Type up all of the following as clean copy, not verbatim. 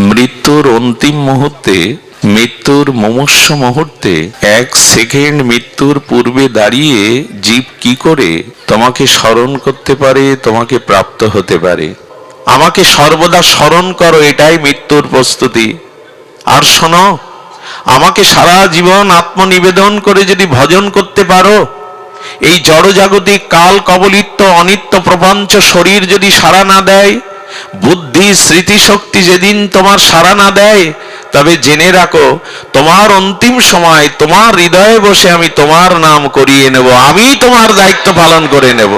মৃত্যুর অন্তিম মুহূর্তে, মৃত্যুর মুমূর্ষ মুহূর্তে, এক সেকেন্ড মৃত্যুর পূর্বে দাঁড়িয়ে জীব কি করে তোমাকে স্মরণ করতে পারে, তোমাকে প্রাপ্ত হতে পারে। আমাকে সর্বদা স্মরণ করো, এটাই মৃত্যুর প্রস্তুতি। আর শোনো, আমাকে সারা জীবন আত্মনিবেদন করে যদি ভজন করতে পারো, এই জড়জাগতিক কাল কবলিত অনিত্য প্রপঞ্চ শরীর যদি সাড়া না দেয়, বুদ্ধি স্মৃতিশক্তি যেদিন তোমার সাড়া না দেয়, তবে জেনে রাখো তোমার অন্তিম সময় তোমার হৃদয়ে বসে আমি তোমার নাম করিয়ে নেব, আমি তোমার দায়িত্ব পালন করে নেব।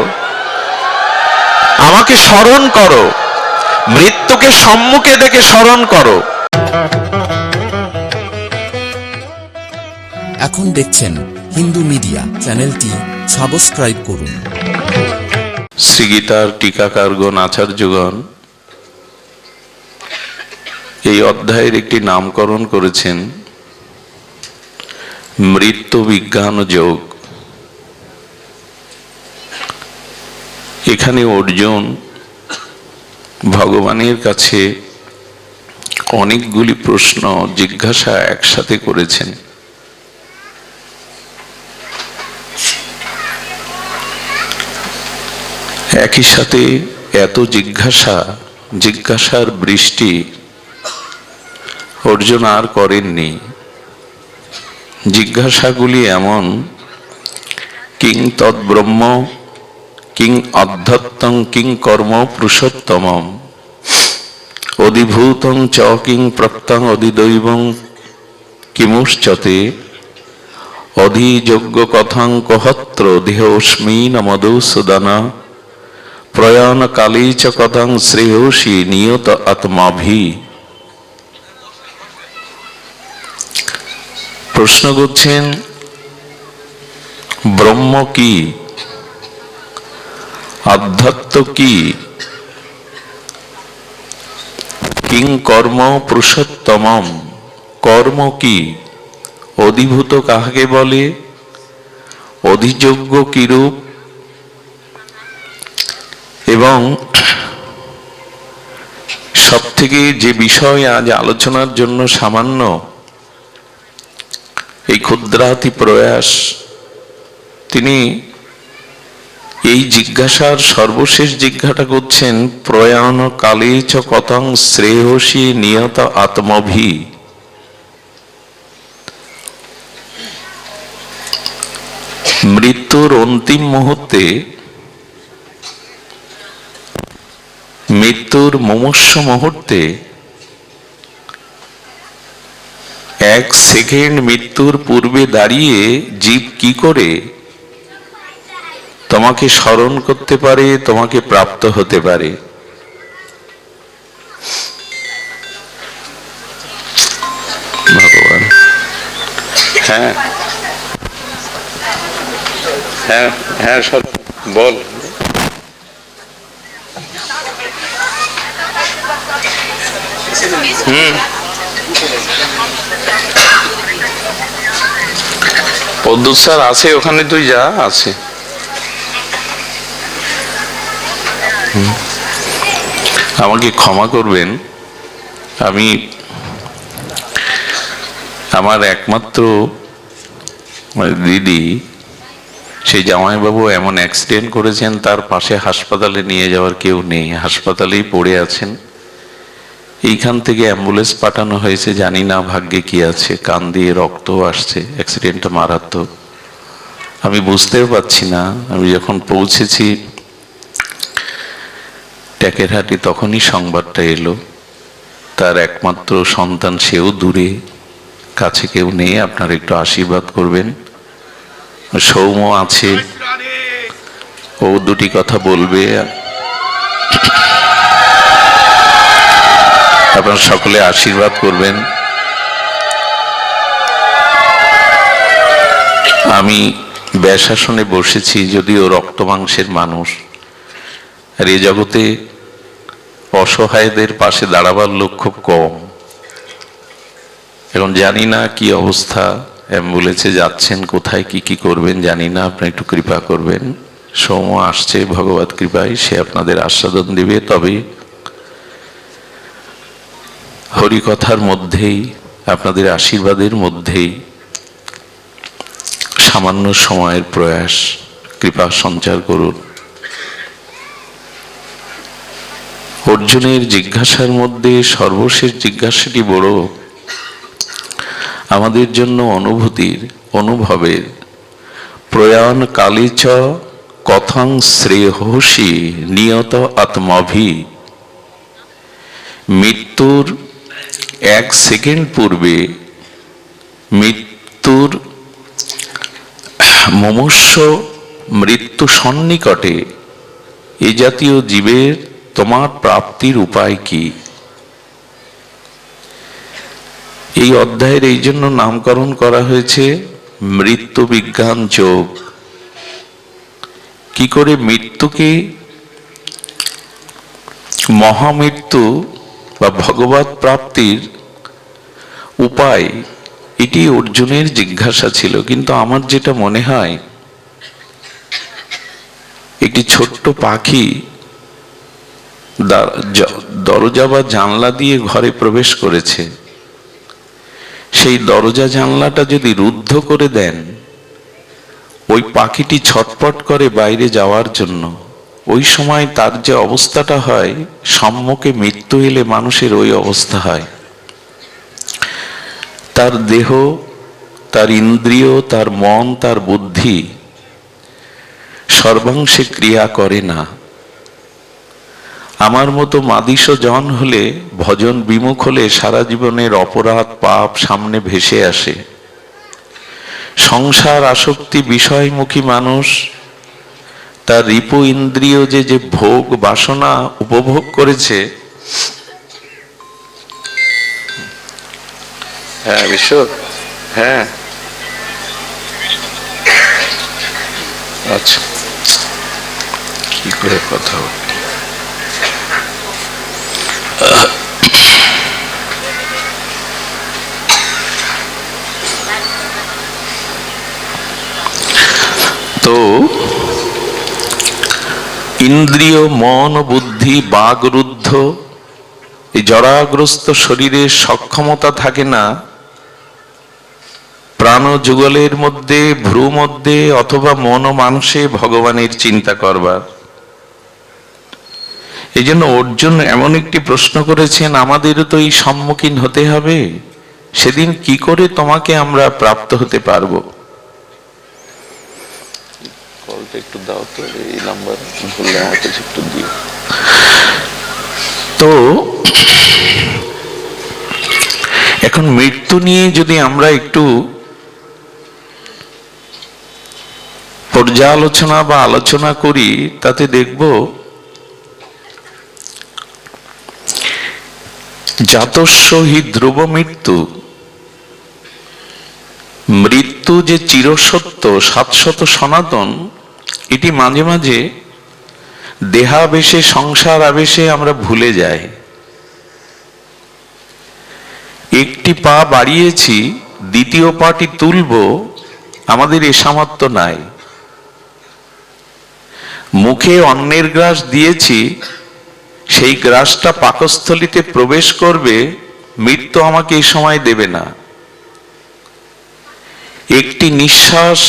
আমাকে স্মরণ করো, মৃত্যুকে সম্মুখে দেখে স্মরণ করো। এখন দেখছেন হিন্দু মিডিয়া চ্যানেলটি সাবস্ক্রাইব করুন। শ্রীগীতার টিকাকারগণ, আচার্যগণ এই অধ্যায়ের একটি নামকরণ করেছেন মৃত্যু বিজ্ঞান যোগ। এখানে অর্জুন ভগবানের কাছে অনেকগুলি প্রশ্ন জিজ্ঞাসা একসাথে করেছেন। একই সাথে এত জিজ্ঞাসার বৃষ্টি অর্জুন আর করেননি। জিজ্ঞাসাগুলি এমন, কিং তদ্ব্রহ্ম, কিং অধ্যাত্মং, কিং কর্ম পুরুষোত্তমম, অধিভূতং চ কিং প্রত্যং, অধিদৈবং কিমুশ্চতে, অধিযোগ্য কথং কহত্র দেহস্মি ন মধুসূদন, প্রয়াণ কালে চ কথং শ্রেয়সী নিয়ত আত্মাভি। প্রশ্ন করছেন ব্রহ্ম কি, আধ্যাত্ম কি, কিং কর্ম পুরুষোত্তমম, কর্ম কি, অধিভূত কাহাকে বলে, অধিযোগ্য কিরূপ, এবং সব থেকে যে বিষয় আজ আলোচনার জন্য সামান্য এই ক্ষুদ্রাতি প্রয়াস, তিনি এই জিজ্ঞাসার সর্বশেষ জিজ্ঞাসা করছেন, প্রয়াণ কালে চ কথং শ্রেয়সী নিয়ত আত্মভি। মৃত্যুর অন্তিম মুহূর্তে, মৃত্যুর মুমূর্ষ মুহূর্তে, এক সেকেন্ড মৃত্যুর পূর্বে দাঁড়িয়ে জীব কি করে তোমাকে স্মরণ করতে পারে, তোমাকে প্রাপ্ত হতে পারে। ভগবান, হ্যাঁ হ্যাঁ হ্যাঁ সব বল। পদ্মুৎ স্যার আছে ওখানে, তুই যা, আছে। আমাকে ক্ষমা করবেন, আমি আমার একমাত্র দিদি, সেই জামাইবাবু এমন অ্যাক্সিডেন্ট করেছেন, তার পাশে হাসপাতালে নিয়ে যাওয়ার কেউ নেই, হাসপাতালেই পড়ে আছেন। এইখান থেকে অ্যাম্বুলেন্স পাঠানো হয়েছে, জানি না ভাগ্যে কি আছে, কান দিয়ে রক্ত আসছে, অ্যাক্সিডেন্টটা মারাত্মক। আমি বুঝতেও পারছি না। আমি যখন পৌঁছেছি ট্যাকেরহাটি, তখনই সংবাদটা এলো, তার একমাত্র সন্তান, সেও দূরে, কাছে কেউ নেই, আপনারা একটু আশীর্বাদ করবেন। সৌম্য আছে, ও দুটি কথা বলবে, আপনারা সকলে আশীর্বাদ করবেন। আমি ব্যাসাসনে বসেছি, যদিও রক্ত মাংসের মানুষ, আর এ জগতে অসহায়দের পাশে দাঁড়াবার লোক খুব কম। এখন জানি না কি অবস্থা, অ্যাম্বুলেন্সে যাচ্ছেন, কোথায় কি কি করবেন জানি না, আপনি একটু কৃপা করবেন। সৌম্য আসছে, ভগবত কৃপায় সে আপনাদের আস্বাদন দিবে। তবে হরিকথার মধ্যেই, আপনাদের আশীর্বাদের মধ্যেই সামান্য সময়ের প্রয়াস, কৃপা সঞ্চার করুন। অর্জুনের জিজ্ঞাসার মধ্যে সর্বশেষ জিজ্ঞাসাটি বড় আমাদের জন্য অনুভূতির, অনুভবের। প্রয়াণ কালে চ কথং শ্রেয়সি নিয়ত আত্মাভি। মৃত্যুর 1 সেকেন্ড পূর্বে, মৃত্যুর মুমূর্ষ মৃত্যু সন্নিকটে এই জাতীয় জীবের তোমার প্রাপ্তির উপায় কি? এই অধ্যায়ের এই জন্য নামকরণ করা হয়েছে মৃত্যু বিজ্ঞান যোগ। কি করে মৃত্যুকে, মহামৃত্যু বা ভগবৎ প্রাপ্তির উপায়, এটি অর্জুনের জিজ্ঞাসা ছিল। কিন্তু আমার যেটা মনে হয়, একটি ছোট্ট পাখি দরজা বা জানলা দিয়ে ঘরে প্রবেশ করেছে, সেই দরজা জানলাটা যদি রুদ্ধ করে দেন, ওই পাখিটি ছটপট করে বাইরে যাওয়ার জন্য। ওই সময় তার যে অবস্থাটা হয়, সম্মুখে মৃত্যু এলে মানুষের ওই অবস্থা হয়। তার দেহ, তার ইন্দ্রিয়, তার মন, তার বুদ্ধি সর্বাংশে ক্রিয়া করে না। আমার মতো মাদিস জন হলে, ভজন বিমুখ হলে সারা জীবনের অপরাধ পাপ সামনে ভেসে আসে। সংসার আসক্তি বিষয়মুখী মানুষ তার রিপু ইন্দ্রিয় যে ভোগ বাসনা উপভোগ করেছে। হ্যাঁ বিশ্ব, হ্যাঁ আচ্ছা, কি করে কথা বল। তো ইন্দ্রিয়, মন, বুদ্ধি, বাগরুদ্ধ এই জড়াগ্রস্ত শরীরের সক্ষমতা থাকে না প্রাণ যুগলের মধ্যে, ভ্রু মধ্যে অথবা মন ও মানুষে ভগবানের চিন্তা করবার। এই জন্য অর্জুন এমন একটি প্রশ্ন করেছেন, আমাদেরও তো এই সম্মুখীন হতে হবে। সেদিন কি করে তোমাকে আমরা প্রাপ্ত হতে পারবো? কলটা একটু দাও তো, এই নাম্বার ভুললে আমার কাছে একটু দিও। তো এখন মৃত্যু নিয়ে যদি আমরা একটু পর্যালোচনা বা আলোচনা করি, তাতে দেখব জাতস্য হি ধ্রুব মৃত্যু। মৃত্যু যে চিরসত্য, শাশ্বত, সনাতন, এটি মাঝে মাঝে দেহাবেশে, সংসার আবেশে আমরা ভুলে যাই। একটি পা বাড়িয়েছি, দ্বিতীয় পাটি তুলব, আমাদের এ সামর্থ্য নাই। মুখে অন্নের গ্রাস দিয়েছি, সেই গ্রাসটা পাকস্থলিতে প্রবেশ করবে, মৃত্যু আমাকে এই সময় দেবে না। একটি নিঃশ্বাস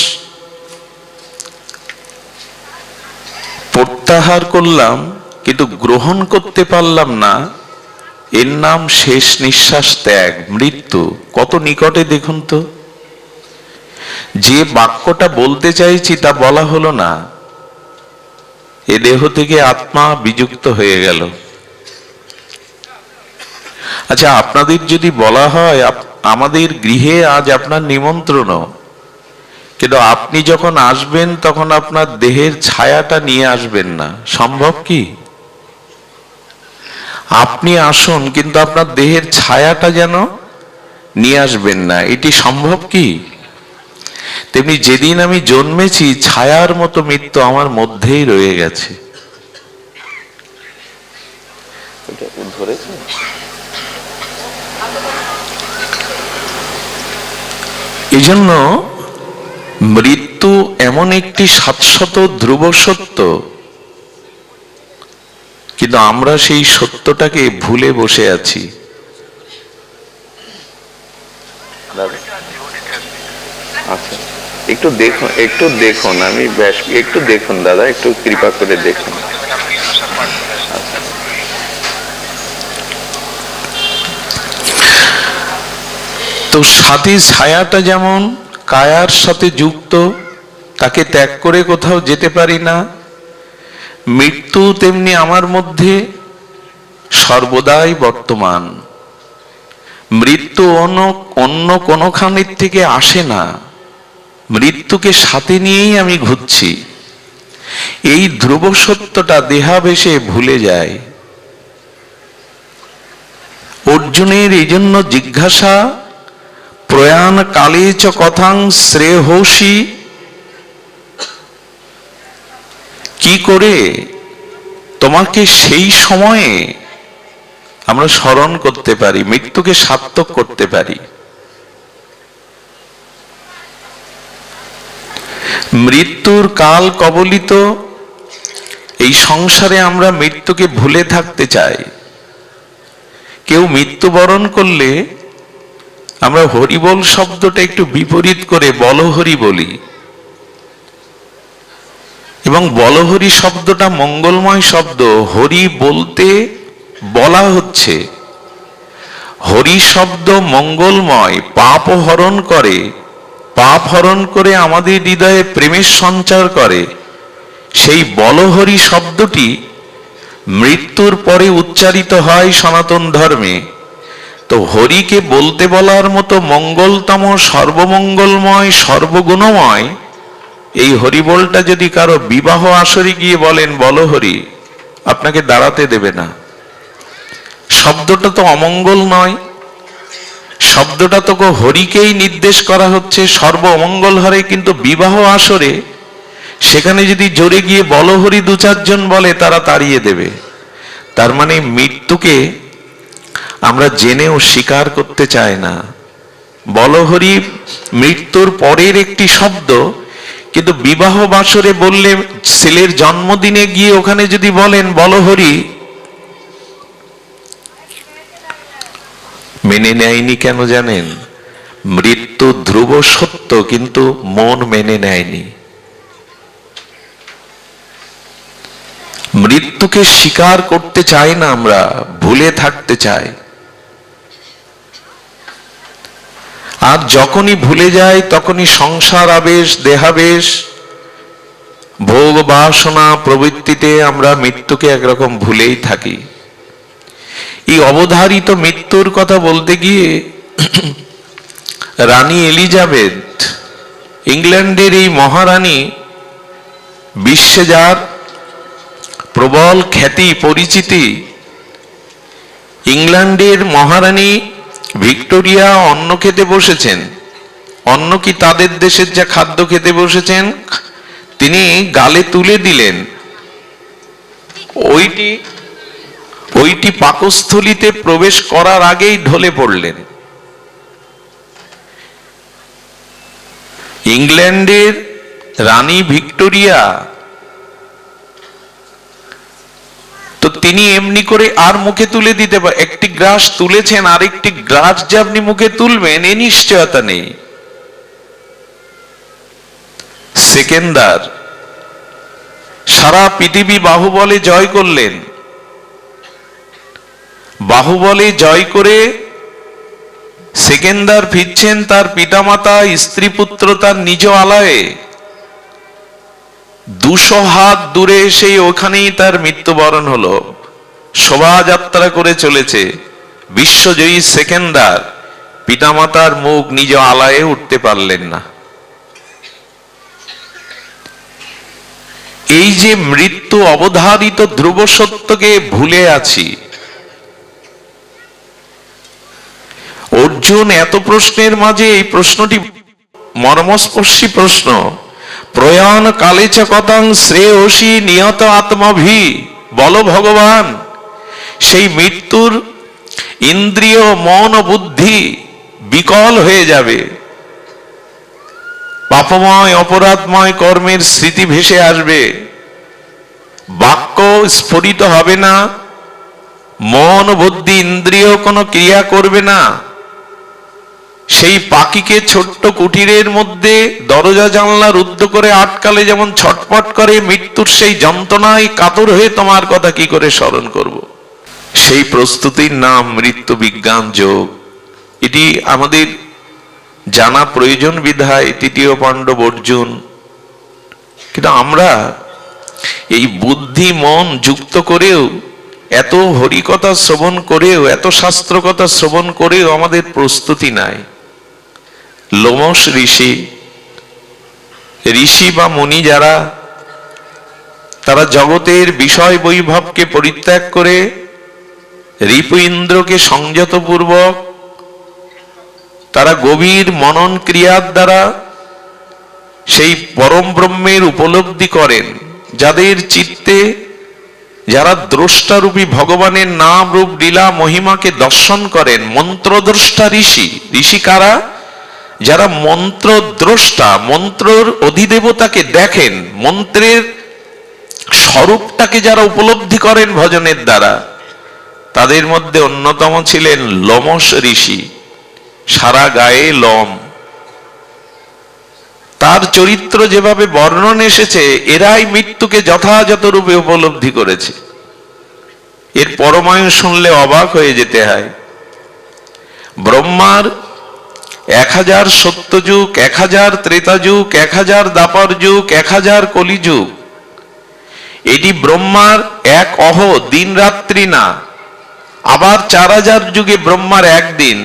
প্রত্যাহার করলাম, কিন্তু গ্রহণ করতে পারলাম না, এর নাম শেষ নিঃশ্বাস ত্যাগ, মৃত্যু। কত নিকটে দেখুন তো। যে বাক্যটা বলতে চাইছি তা বলা হলো না, এ দেহ থেকে আত্মা বিযুক্ত হয়ে গেল। আচ্ছা, আপনাদের যদি বলা হয় আমাদের গৃহে আজ আপনার নিমন্ত্রণ, কিন্তু আপনি যখন আসবেন তখন আপনার দেহের ছায়াটা নিয়ে আসবেন না, সম্ভব কি? আপনি আসুন, কিন্তু আপনার দেহের ছায়াটা যেন নিয়ে আসবেন না, এটি সম্ভব কি? তেমনি যেদিন আমি জন্মেছি, ছায়ার মতো মৃত্যু আমার মধ্যেই রয়ে গেছে। এই জন্য মৃত্যু এমন একটি শাশ্বত ধ্রুব সত্য, কিন্তু আমরা সেই সত্যটাকে ভুলে বসে আছি। দাদা আচ্ছা, একটু দেখুন, আমি একটু দেখুন দাদা, একটু কৃপা করে দেখুন। তো সাথী ছায়াটা যেমন কায়ার সাথে যুক্ত, তাকে ত্যাগ করে কোথাও যেতে পারি না, মৃত্যু তেমনি আমার মধ্যে সর্বদাই বর্তমান। মৃত্যু অন্য কোনোখানের থেকে আসে না, মৃত্যুকে সাথে নিয়েই আমি ঘুরছি। এই ধ্রুব সত্যটা দেহাবেশে ভুলে যায়। অর্জুনের এই জন্য জিজ্ঞাসা, প্রয়াণ কালে চ কথাং শ্রেয়সী, কি করে তোমাকে সেই সময়ে আমরা স্মরণ করতে পারি, মৃত্যুকে সার্থক করতে পারি। মৃত্যুর কাল কবলিত এই সংসারে আমরা মৃত্যুকে ভুলে থাকতে চাই। কেউ মৃত্যুবরণ করলে আমরা হরিবোল শব্দটা একটু বিপরীত করে বলহরি বলি, এবং বলহরি শব্দটা মঙ্গলময় শব্দ। হরি বলতে বলা হচ্ছে, হরি শব্দ মঙ্গলময়, পাপ হরণ করে, পাপ হরণ করে আমাদের হৃদয়ে প্রেমের সঞ্চার করে। সেই বলহরি শব্দটি মৃত্যুর পরে উচ্চারিত হয় সনাতন ধর্মে। তো হরিকে বলতে বলার মতো মঙ্গলতম, সর্বমঙ্গলময়, সর্বগুণময় এই হরিবোলটা যদি কারো বিবাহ আসরে গিয়ে বলেন বলো হরি, আপনাকে দাঁড়াতে দেবে না। শব্দটা তো অমঙ্গল নয়, শব্দটা তো হরিকেই নির্দেশ করা হচ্ছে, সর্ব অমঙ্গল হরে। কিন্তু বিবাহ আসরে সেখানে যদি জোরে গিয়ে বলো হরি দু চারজন বলে, তারা তাড়িয়ে দেবে। তার মানে মৃত্যুকে আমরা জেনেও স্বীকার করতে চাই না। বলহরি মৃত্যুর পরের একটি শব্দ, কিন্তু বিবাহ বাসরে বললে, ছেলের জন্মদিনে গিয়ে ওখানে যদি বলেন বলহরি, মেনে নেয়নি। কেন জানেন? মৃত্যু ধ্রুব সত্য, কিন্তু মন মেনে নেয়নি। মৃত্যুকে স্বীকার করতে চাই না, আমরা ভুলে থাকতে চাই। আর যখনই ভুলে যাই তখনই সংসার আবেশ, দেহাবেশ, ভোগ বাসনা প্রবৃত্তিতে আমরা মৃত্যুকে একরকম ভুলেই থাকি। এই অবধারিত মৃত্যুর কথা বলতে গিয়ে রানী এলিজাবেথ, ইংল্যান্ডের এই মহারানী, বিশ্বে যার প্রবল খ্যাতি পরিচিতি, ইংল্যান্ডের মহারানী ভিক্টোরিয়া অন্ন খেতে বসেছেন। অন্ন কি তাদের দেশের যা খাদ্য খেতে বসেছেন, তিনি গালে তুলে দিলেন, ওইটি পাকস্থলিতে প্রবেশ করার আগেই ঢলে পড়লেন। ইংল্যান্ডের রানী ভিক্টোরিয়া, তো তিনি এমনি করে আর মুখে তুলে দিতে পারেন? একটি গ্রাস তুলেছেন, আরেকটি গ্রাস যে আপনি মুখে তুলবেন এ নিশ্চয়তা নেই। সেকেন্দার সারা পৃথিবী বাহুবলে জয় করলেন। বাহুবলে জয় করে সেকেন্দার ফিরছেন তার পিতামাতা, স্ত্রী পুত্র, তার নিজ আলয়ে। 200 হাত দূরে এসে ওখানেই তার মৃত্যুবরণ হলো। শোভাযাত্রা করে চলেছে বিশ্বজয়ী সেকেন্দার, পিতামাতার মুখ নিজ আলয়ে উঠতে পারলেন না। এই যে মৃত্যু অবধারিত ধ্রুব সত্যকে ভুলে আছি। অর্জুন এত প্রশ্নের মাঝে এই প্রশ্নটি মর্মস্পর্শী প্রশ্ন, প্রয়াণ কালে চ কথাং শ্রেয়সী নিয়ত আত্মভি, বলো ভগবান, সেই মৃত্যুর ইন্দ্রিয়, মন ও বুদ্ধি বিকল হয়ে যাবে, পাপময় অপরাধময় কর্মের স্মৃতি ভেসে আসবে, বাক্য স্ফুরিত হবে না, মন বুদ্ধি ইন্দ্রিয় কোনো ক্রিয়া করবে না। সেই পাখিকে ছোট্ট কুটিরের মধ্যে দরজা জানলা রুদ্ধ করে আটকালে যেমন ছটপট করে, মৃত্যুর সেই যন্ত্রণায় কাতর হয়ে তোমার কথা কি করে স্মরণ করব। সেই প্রস্তুতির নাম মৃত্যু বিজ্ঞান যোগ। এটি আমাদের জানা প্রয়োজন বিধায় তৃতীয় পাণ্ডব অর্জুন। কিন্তু আমরা এই বুদ্ধি মন যুক্ত করেও, এত হরিকথা শ্রবণ করেও, এত শাস্ত্র কথা শ্রবণ করেও আমাদের প্রস্তুতি নাই। লোমশ ঋষি বা মুনি যারা, তারা জগতের বিষয় বৈভবকে পরিত্যাগ করে রিপু ইন্দ্রকে সংযতপূর্বক তারা গভীর মনন ক্রিয়ার দ্বারা সেই পরম ব্রহ্মের উপলব্ধি করেন। যাদের চিত্তে, যারা দ্রষ্টারূপী ভগবানের নাম রূপ লীলা মহিমাকে দর্শন করেন, মন্ত্রদ্রষ্টা ঋষি। ঋষি কারা? যারা মন্ত্র দ্রষ্টা, মন্ত্রর অধিদেবতাকে দেখেন, মন্ত্রের স্বরূপটাকে যারা উপলব্ধি করেন ভজনের দ্বারা, তাদের মধ্যে অন্যতম ছিলেন লোমশ ঋষি। সারা গায়ে লোম। তার চরিত্র যেভাবে বর্ণন এসেছে, এরাই মৃত্যুকে যথাযথ রূপে উপলব্ধি করেছে। এর পরমায়ু শুনলে অবাক হয়ে যেতে হয়। ব্রহ্মার 1000 সত্যযুগ, 1000 ত্রেতাযুগ, 1000 দ্বাপর যুগ, 1000 কলিযুগ। এটি ব্রহ্মার এক অহ, দিন রাত্রি না। আবার 4000 যুগে ব্রহ্মার একদিন।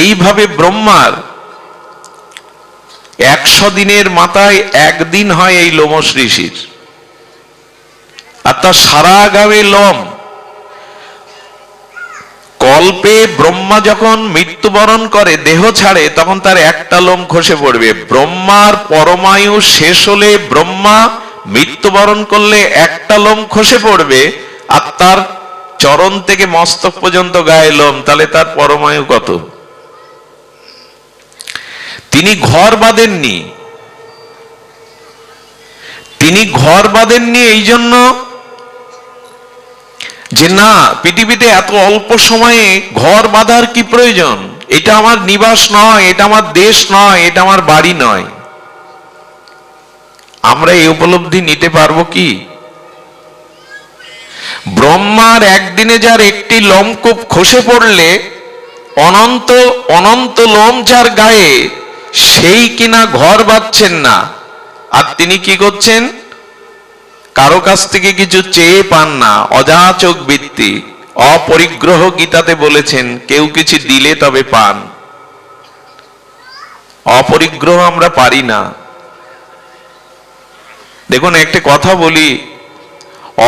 এইভাবে ব্রহ্মার 100 দিনের মাথায় একদিন হয় এই লোমশ ঋষির। আর তার সারা গায়ে লোম। কল্পে ব্রহ্মা যখন মৃত্যুবরণ করে, দেহ ছাড়ে, তখন তার একটা লোম খসে পড়বে। ব্রহ্মার পরমায়ু শেষ হলে, ব্রহ্মা মৃত্যুবরণ করলে একটা লোম খসে পড়বে। আর তার চরণ থেকে মস্তক পর্যন্ত গায়ে লোম। তাহলে তার পরমায়ু কত? তিনি ঘর বাঁধেননি। তিনি ঘর বাঁধেননি এই জন্য যে না, পৃথিবীতে এত অল্প সময়ে ঘর বাঁধার কি প্রয়োজন? এটা আমার নিবাস নয়, এটা আমার দেশ নয়, এটা আমার বাড়ি নয়। আমরা এই উপলব্ধি নিতে পারবো কি? ব্রহ্মার একদিনে যার একটি লোমকূপ খসে পড়লে অনন্ত অনন্ত লোম যার গায়ে, সেই কিনা ঘর বাঁধছেন না। আর তিনি কি করছেন? কারো কাছ থেকে কিছু চেয়ে পান না। অযাচক বৃত্তি, অপরিগ্রহ গীতাতে বলেছেন, কেউ কিছু দিলে তবে পান। অপরিগ্রহ আমরা পারি না। দেখুন, একটা কথা বলি,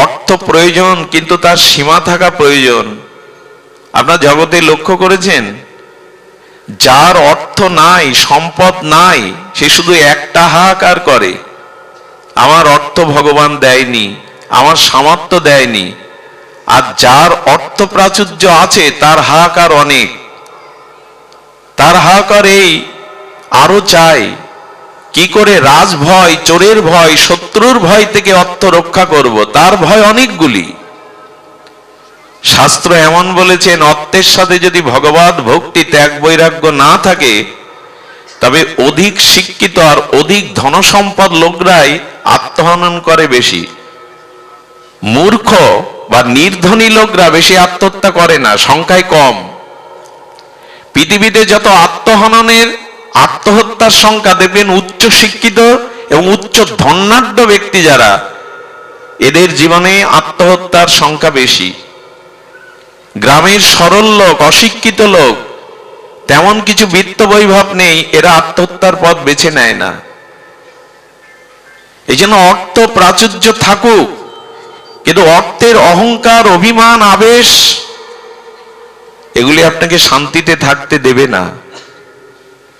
অর্থ প্রয়োজন, কিন্তু তার সীমা থাকা প্রয়োজন। আপনার জগতে লক্ষ্য করেছেন, যার অর্থ নাই, সম্পদ নাই, সে শুধু একটা হাহাকার করে, আমার অর্থ ভগবান দেয়নি, আমার সামর্থ্য দেয়নি। আর যার অর্থ প্রাচুর্য আছে, তার হাহাকার অনেক। তার হাহাকার এই, আরো চাই। কি করে রাজ ভয়, চোরের ভয়, শত্রুর ভয় থেকে অর্থ রক্ষা করব, তার ভয় অনেকগুলি। শাস্ত্র এমন বলেছেন, অর্থের সাথে যদি ভগবত ভক্তি, ত্যাগ, বৈরাগ্য না থাকে, তবে অধিক শিক্ষিত আর অধিক ধনসম্পদ লোকরাই আত্মহনন করে বেশি। মূর্খ বা নির্ধনী লোকরা বেশি আত্মহত্যা করে না, সংখ্যায় কম। পৃথিবীতে যত আত্মহত্যার সংখ্যা দেখবেন, উচ্চ শিক্ষিত এবং উচ্চ ধনাঢ্য ব্যক্তি যারা, এদের জীবনে আত্মহত্যার সংখ্যা বেশি। গ্রামের সরল লোক, অশিক্ষিত লোক, তেমন কিছু বিত্ত বৈভব নেই, এরা আত্মহত্যার পথ বেছে নেয় না। এই জন্য অর্থ প্রাচুর্য থাকুক, কিন্তু অর্থের অহংকার, অভিমান, আবেশ, এগুলি আপনাকে শান্তিতে থাকতে দেবে না।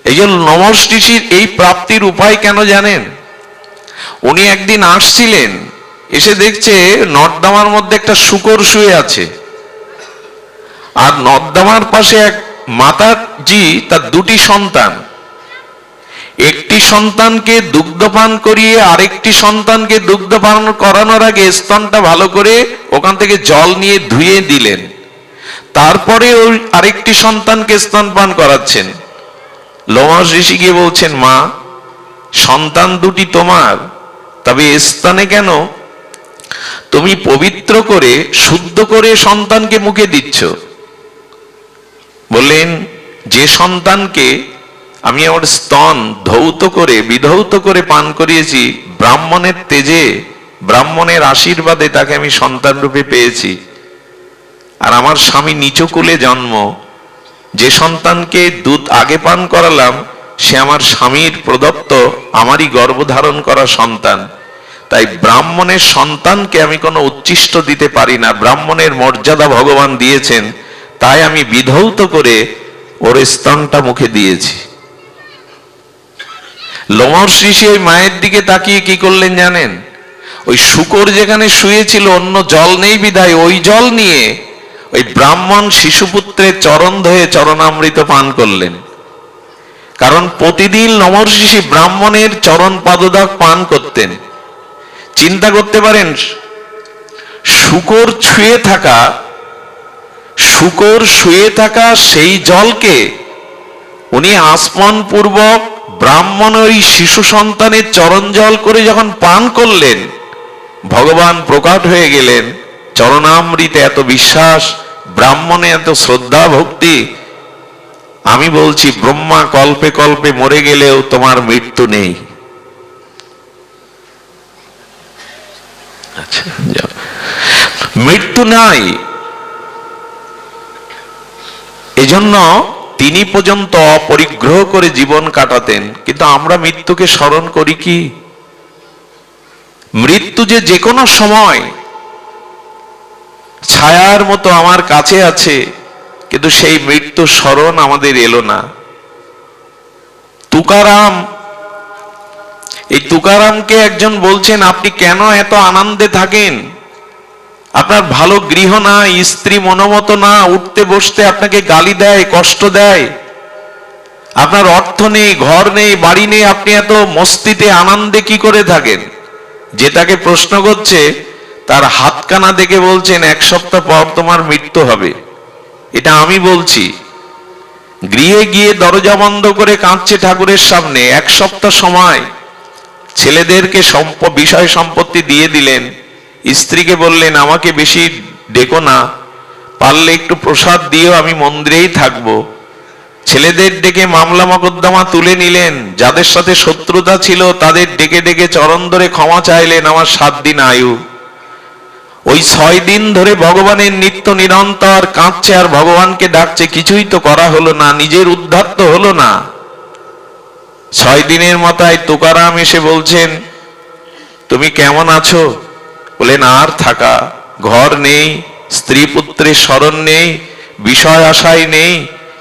এই জন্য লোমশ ঋষির এই প্রাপ্তির উপায় কেন জানেন? উনি একদিন আসছিলেন, এসে দেখছে নর্দমার মধ্যে একটা শূকর শুয়ে আছে। আর নর্দমার পাশে এক মাতাজি, তার দুটি সন্তান। একটি সন্তানকে দুগ্ধপান করিয়ে আরেকটি সন্তানকে দুগ্ধপান করানোর আগে স্তনটা ভালো করে ওখান থেকে জল নিয়ে ধুয়ে দিলেন। তারপরে ওই আরেকটি সন্তানকে স্তনপান করাচ্ছেন। লোমশ ঋষি গিয়ে বলছেন, মা সন্তান দুটি তোমার, তবে এ স্থানে কেন? তুমি পবিত্র করে শুদ্ধ করে সন্তানকে মুখে দিচ্ছ। বললেন, যে সন্তানকে আমি আমার স্তন ধৌত করে বিধৌত করে পান করিয়েছি, ব্রাহ্মণের তেজে ব্রাহ্মণের আশীর্বাদে তাকে আমি সন্তান রূপে পেয়েছি। আর আমার স্বামী নিচকুলে জন্ম, যে সন্তানকে দুধ আগে পান করালাম সে আমার স্বামীর প্রদত্ত আমারই গর্ভধারণ করা সন্তান। তাই ব্রাহ্মণের সন্তানকে আমি কোনো উচ্ছিষ্ট দিতে পারি না, ব্রাহ্মণের মর্যাদা ভগবান দিয়েছেন, তাই আমি বিধৌত করে ওর স্তনটা মুখে দিয়েছি। লোমশ ঋষি ওই মায়ের দিকে তাকিয়ে কি করলেন জানেন? ওই শূকর যেখানে শুয়েছিল অন্য জল নেই বিধায় ওই জল নিয়ে ওই ব্রাহ্মণ শিশুপুত্রের চরণ ধয়ে চরণামৃত পান করলেন। কারণ প্রতিদিন লোমশ ঋষি ব্রাহ্মণের চরণ পাদদাগ পান করতেন। চিন্তা করতে পারেন, শূকর শুয়ে থাকা সেই জলকে উনি আসমন পূর্বক ব্রাহ্মণ ওই শিশু সন্তানের চরণ জল করে যখন পান করলেন, ভগবান প্রকট হয়ে গেলেন। চরণামৃতে এত বিশ্বাস, ব্রাহ্মণে এত শ্রদ্ধা ভক্তি। আমি বলছি, ব্রহ্মা কল্পে কল্পে মরে গেলেও তোমার মৃত্যু নেই। আচ্ছা, মৃত্যু নাই। এজন্য তিনি পর্যন্ত অপরিগ্রহ করে জীবন কাটাতেন। কিন্তু আমরা মৃত্যুকে স্মরণ করি কি? মৃত্যু যে কোনো সময় ছায়ার মতো আমার কাছে আছে, কিন্তু সেই মৃত্যু স্মরণ আমাদের এলো না। তুকারামকে একজন বলছেন, আপনি কেন এত আনন্দে থাকেন? আপনার ভালো গৃহ না, স্ত্রী মনোমত না, উঠতে বসতে আপনাকে গালি দেয়, কষ্ট দেয়, আপনার অর্থ নেই, ঘর নেই, বাড়ি নেই, আপনি এত মস্তিতে আনন্দে কি করে থাকেন? যে তাকে প্রশ্ন করছে তার হাতখানা দেখে বলছেন, 1 সপ্তাহ পর তোমার মৃত্যু হবে। এটা আমি বলছি। গৃহে গিয়ে দরজা বন্ধ করে কাঁদছে ঠাকুরের সামনে। 1 সপ্তাহ সময় ছেলেদেরকে বিষয় সম্পত্তি দিয়ে দিলেন। স্ত্রীকে বললেন, আমাকে বেশি ডেকো না, পারলে একটু প্রসাদ দিও, আমি মন্দিরেই থাকবো। ছেলেদের ডেকে মামলা মকদ্দমা তুলে নিলেন। যাদের সাথে শত্রুতা ছিল তাদের ডেকে ডেকে চরণ ধরে ক্ষমা চাইলেন, আমার 7 দিন আয়ু। ওই 6 দিন ধরে ভগবানের নিত্য নিরন্তর কাঁদছে আর ভগবানকে ডাকছে, কিছুই তো করা হলো না, নিজের উদ্ধার তো হলো না। 6 দিনের মাথায় তুকারাম এসে বলছেন, তুমি কেমন আছো? বলেন, আর থাকা, ঘর নেই, স্ত্রী পুত্রের স্মরণ নেই, বিষয় আশাই নেই,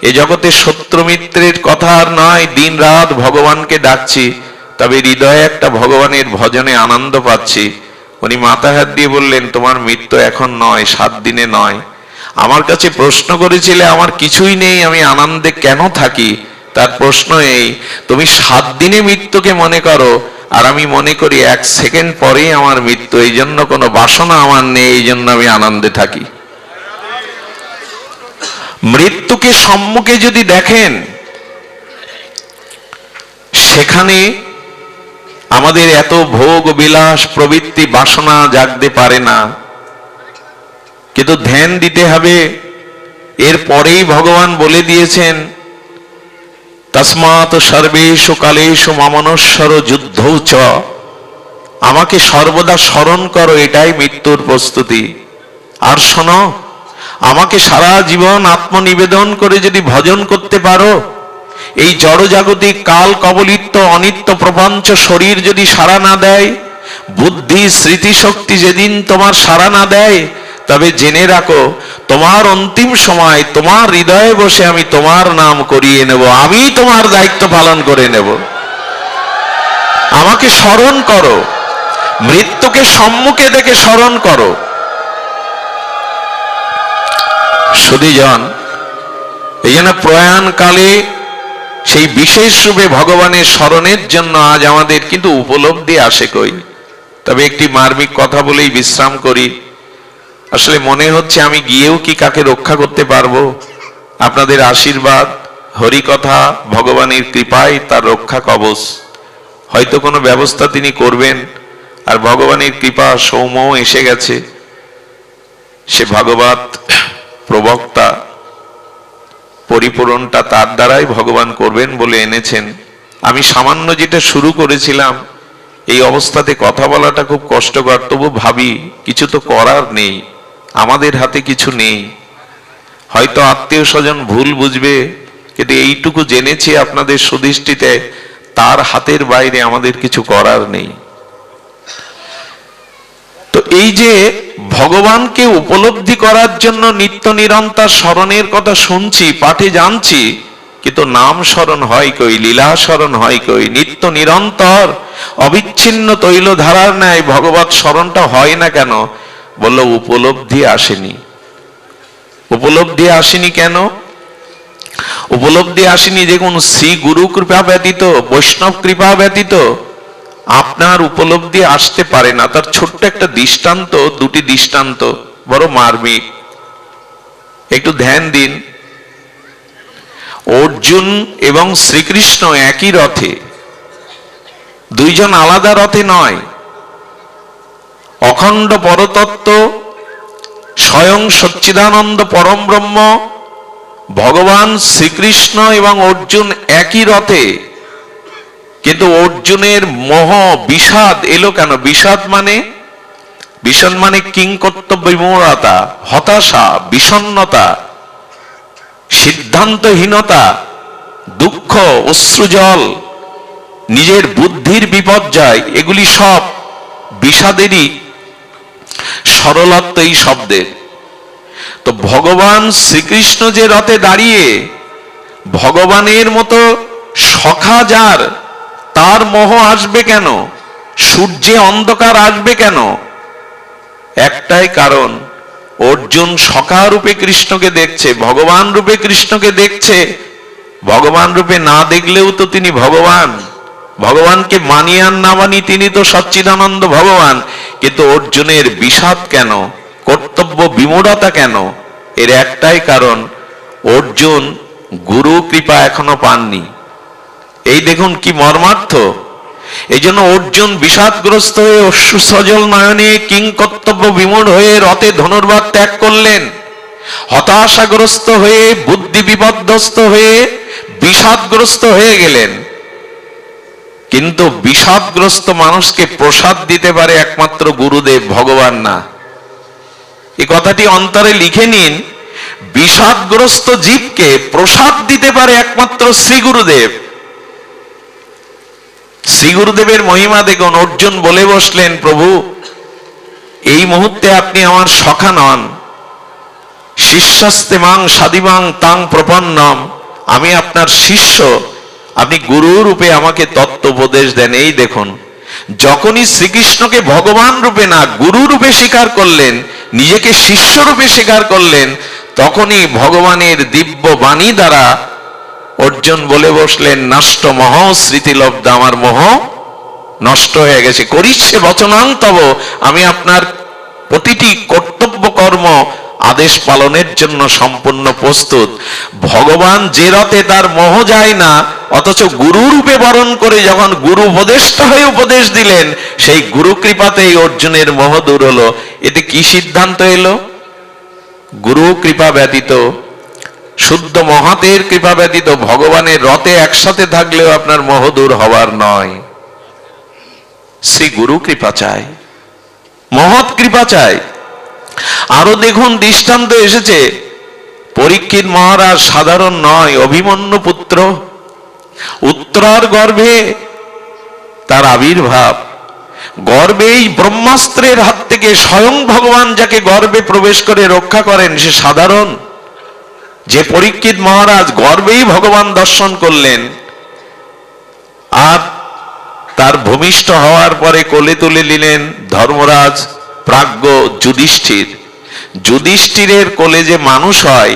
এ জগতে শত্রু মিত্রের কথা আর নয়, দিন রাত ভগবানকে ডাকছি, তবে হৃদয়ে একটা ভগবানের ভজনে আনন্দ পাচ্ছি। উনি মাথা হাত দিয়ে বললেন, তোমার মৃত্যু এখন নয়, 7 দিনে নয়। আমার কাছে প্রশ্ন করেছিলে আমার কিছুই নেই, আমি আনন্দে কেন থাকি? তার প্রশ্ন এই, তুমি 7 দিনে মৃত্যুকে মনে করো, আর আমি মনে করি 1 সেকেন্ড পরেই আমার মৃত্যু। এই জন্য কোনো বাসনা আমার নেই, এই জন্য আমি আনন্দে থাকি। মৃত্যুকে সম্মুখে যদি দেখেন, সেখানে আমাদের এত ভোগ বিলাস প্রবৃত্তি বাসনা জাগতে পারে না। কিন্তু ধ্যান দিতে হবে। এর পরেই ভগবান বলে দিয়েছেন, তস্মাৎ সর্বেষু কালেষু মমনশ্বর যুদ্ধৌ চ, আমাকে সর্বদা স্মরণ করো, এটাই মৃত্যুর প্রস্তুতি। আর শোনো, আমাকে সারা জীবন আত্মনিবেদন করে যদি ভজন করতে পারো, এই জড়জাগতিক কাল কবলিত অনিত্য প্রপঞ্চ শরীর যদি সাড়া না দেয়, বুদ্ধি স্মৃতি শক্তি যেদিন তোমার সাড়া না দেয়, তবে জেনে রাখো, তোমার অন্তিম সময় তোমার হৃদয়ে বসে আমি তোমার নাম করিয়ে নেব, আমি তোমার দায়িত্ব পালন করে নেব। আমাকে স্মরণ করো, মৃত্যুকে সম্মুখে দেখে স্মরণ করো। সুধীজন, এই জন্য প্রয়াণকালে সেই বিশেষ রূপে ভগবানের স্মরণের জন্য আজ আমাদের কিন্তু উপলব্ধি আসে কই। তবে একটি মার্মিক কথা বলেই বিশ্রাম করি। আসলে মনে হচ্ছে আমি গিয়েও কি কাকে রক্ষা করতে পারবো? আপনাদের আশীর্বাদ হরিকথা ভগবানের কৃপায় তার রক্ষা কবচ। হয়তো কোনো ব্যবস্থা তিনি করবেন, আর ভগবানের কৃপা সৌম্য এসে গেছে, সে ভাগবত প্রবক্তা, পরিপূরণটা তার দ্বারাই ভগবান করবেন বলে এনেছেন। আমি সামান্য যেটা শুরু করেছিলাম, এই অবস্থাতে কথা বলাটা খুব কষ্টকর, তবু ভাবি কিছু তো করার নেই, আমাদের হাতে কিছু নেই। হয়তো আত্মীয় স্বজন ভুল বুঝবে, কিন্তু এইটুকু জেনেছি আপনাদের সুদৃষ্টিতে তার হাতের বাইরে আমাদের কিছু করার নেই। তো এই যে ভগবানকে উপলব্ধি করার জন্য নিত্য নিরন্তর স্মরণের কথা শুনছি, পাঠে জানছি, কিন্তু নাম স্মরণ হয় কই, লীলা স্মরণ হয় কই, নিত্য নিরন্তর অবিচ্ছিন্ন তৈলধারার ন্যায় ভগবত স্মরণটা হয় না কেন? বলল উপলব্ধি আসেনি। উপলব্ধি আসেনি কেন? উপলব্ধি আসেনি দেখুন, শ্রী গুরু কৃপা ব্যতীত, বৈষ্ণব কৃপা ব্যতীত আপনার উপলব্ধি আসতে পারে না। তার ছোট্ট একটা দৃষ্টান্ত, দুটি দৃষ্টান্ত বড় মার্মিক, একটু ধ্যান দিন। অর্জুন এবং শ্রীকৃষ্ণ একই রথে, দুইজন আলাদা রথে নয়। অখণ্ড পরতত্ত্ব স্বয়ং সচ্চিদানন্দ পরম ব্রহ্ম ভগবান শ্রীকৃষ্ণ এবং অর্জুন একই রথে, কিন্তু অর্জুনের মোহ বিষাদ এলো কেন? বিষাদ মানে কিংকর্তব্য বিমূঢ়তা, হতাশা, বিষণ্ণতা, সিদ্ধান্তহীনতা, দুঃখ, অশ্রুজল, নিজের বুদ্ধির বিপর্যয়, এগুলি সব বিষাদেরই সরলত্ব এই শব্দের। তো ভগবান শ্রীকৃষ্ণ যে রথে দাঁড়িয়ে, ভগবানের মতো সখা যার, তার মোহ আসবে কেন? সূর্যে অন্ধকার আসবে কেন? একটাই কারণ, অর্জুন সখা রূপে কৃষ্ণকে দেখছে, ভগবান রূপে কৃষ্ণকে দেখছে। ভগবান রূপে না দেখলেও তো তিনি ভগবান, ভগবানকে মানি আর না মানি তিনি তো সচ্চিদানন্দ ভগবান। কিন্তু অর্জুনের বিষাদ কেন, কর্তব্য বিমূঢ়তা কেন? এর একটাই কারণ, অর্জুন গুরু কৃপা এখনো পাননি। এই দেখুন কি মর্মার্থ। এই জন্য অর্জুন বিষাদগ্রস্ত হয়ে অশ্রুসজল নয়নে কিংকর্তব্য বিমূঢ় হয়ে রথে ধনুর্বাদ ত্যাগ করলেন। হতাশাগ্রস্ত হয়ে, বুদ্ধি বিপর্যস্ত হয়ে, বিষাদগ্রস্ত হয়ে গেলেন। কিন্তু বিষাদগ্রস্ত মানুষকে প্রসাদ দিতে পারে একমাত্র গুরুদেব, ভগবান না। এই কথাটি অন্তরে লিখে নিন, বিষাদগ্রস্ত জীবকে প্রসাদ দিতে পারে একমাত্র শ্রী গুরুদেব। শ্রী গুরুদেবের মহিমা দেখুন। অর্জুন বলে বসলেন, প্রভু এই মুহূর্তে আপনি আমার সখা নন, শিষ্যস্তে মাং সাদিমাং তাং প্রপন্নম, আমি আপনার শিষ্য, আপনি গুরু রূপে আমাকে তত্ত্ব উপদেশ দেন। এই দেখুন, যখনই শ্রীকৃষ্ণকে ভগবান রূপে না গুরু রূপে স্বীকার করলেন, নিজেকে শিষ্য রূপে স্বীকার করলেন, তখনই ভগবানের দিব্য বাণী দ্বারা অর্জুন বলে বসলেন, নষ্ট মোহ স্মৃতিলব্ধ, আমার মোহ নষ্ট হয়ে গেছে। করিষ্যে বচনাং তব, আমি আপনার প্রতিটি কর্তব্য কর্ম আদেশ পালনের জন্য সম্পূর্ণ প্রস্তুত। ভগবান যে রথে তার মোহ যায় না, অথচ গুরু রূপে বরণ করে যখন গুরু উপদেষ্টা হয়ে উপদেশ দিলেন, সেই গুরু কৃপাতেই অর্জুনের মোহ দূর হলো। এতে কি সিদ্ধান্ত এলো? গুরু কৃপা ব্যতীত, শুদ্ধ মহাতের কৃপা ব্যতীত ভগবানের রথে একসাথে থাকলেও আপনার মোহ দূর হবার নয়। শ্রী গুরু কৃপা চাই, মহৎ কৃপা চাই। আরো দেখুন দৃষ্টান্ত এসেছে, পরীক্ষিত মহারাজ সাধারণ নয়, অভিমন্যু পুত্র, উত্তরার গর্ভে তার আবির্ভাব, গর্ভেই ব্রহ্মাস্ত্রের হাত থেকে স্বয়ং ভগবান যাকে গর্ভে প্রবেশ করে রক্ষা করেন, সে সাধারণ? যে পরীক্ষিত মহারাজ গর্ভেই ভগবান দর্শন করলেন, আর তার ভূমিষ্ঠ হওয়ার পরে কোলে তুলে নিলেন ধর্মরাজ প্রাজ্ঞ যুধিষ্ঠির। যুধিষ্ঠিরের কোলে যে মানুষ হয়,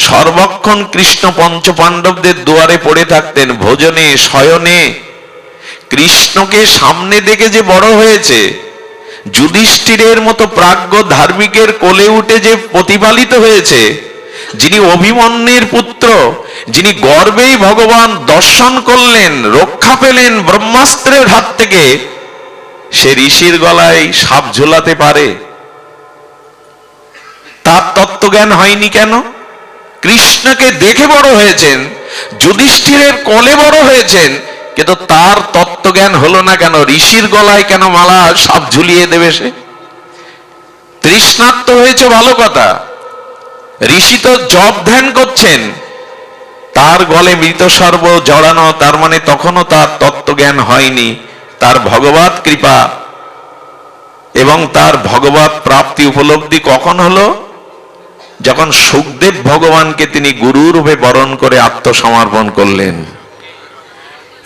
সর্বক্ষণ কৃষ্ণ পঞ্চপাণ্ডবদের দুয়ারে পড়ে থাকতেন, ভোজনে শয়নে কৃষ্ণকে সামনে দেখে যে বড় হয়েছে, যুধিষ্ঠিরের মতো প্রাজ্ঞ ধার্মিকের কোলে উঠে যে প্রতিপালিত হয়েছে, যিনি অভিমন্যুর পুত্র, যিনি গর্বেই ভগবান দর্শন করলেন, রক্ষা পেলেন ব্রহ্মাস্ত্রের হাত থেকে, সে ঋষির গলায় সাপ ঝোলাতে পারে? তার তত্ত্বজ্ঞান হয়নি কেন? কৃষ্ণকে দেখে বড় হয়েছেন, যুধিষ্ঠিরের কোলে বড় হয়েছেন, কিন্তু তার তত্ত্বজ্ঞান হলো না কেন? ঋষির গলায় কেন মালা সাপ ঝুলিয়ে দেবে সে? তৃষ্ণার্ত হয়েছে ভালো কথা, ঋষি তো জপ ধ্যান করছেন, তার গলে মৃত সর্ব জড়ানো, তার মানে তখনও তার তত্ত্বজ্ঞান হয়নি। তার ভগবত কৃপা এবং তার ভগবত প্রাপ্তি উপলব্ধি কখন হলো? যখন সুখদেব ভগবানকে তিনি গুরু রূপে বরণ করে আত্মসমর্পণ করলেন।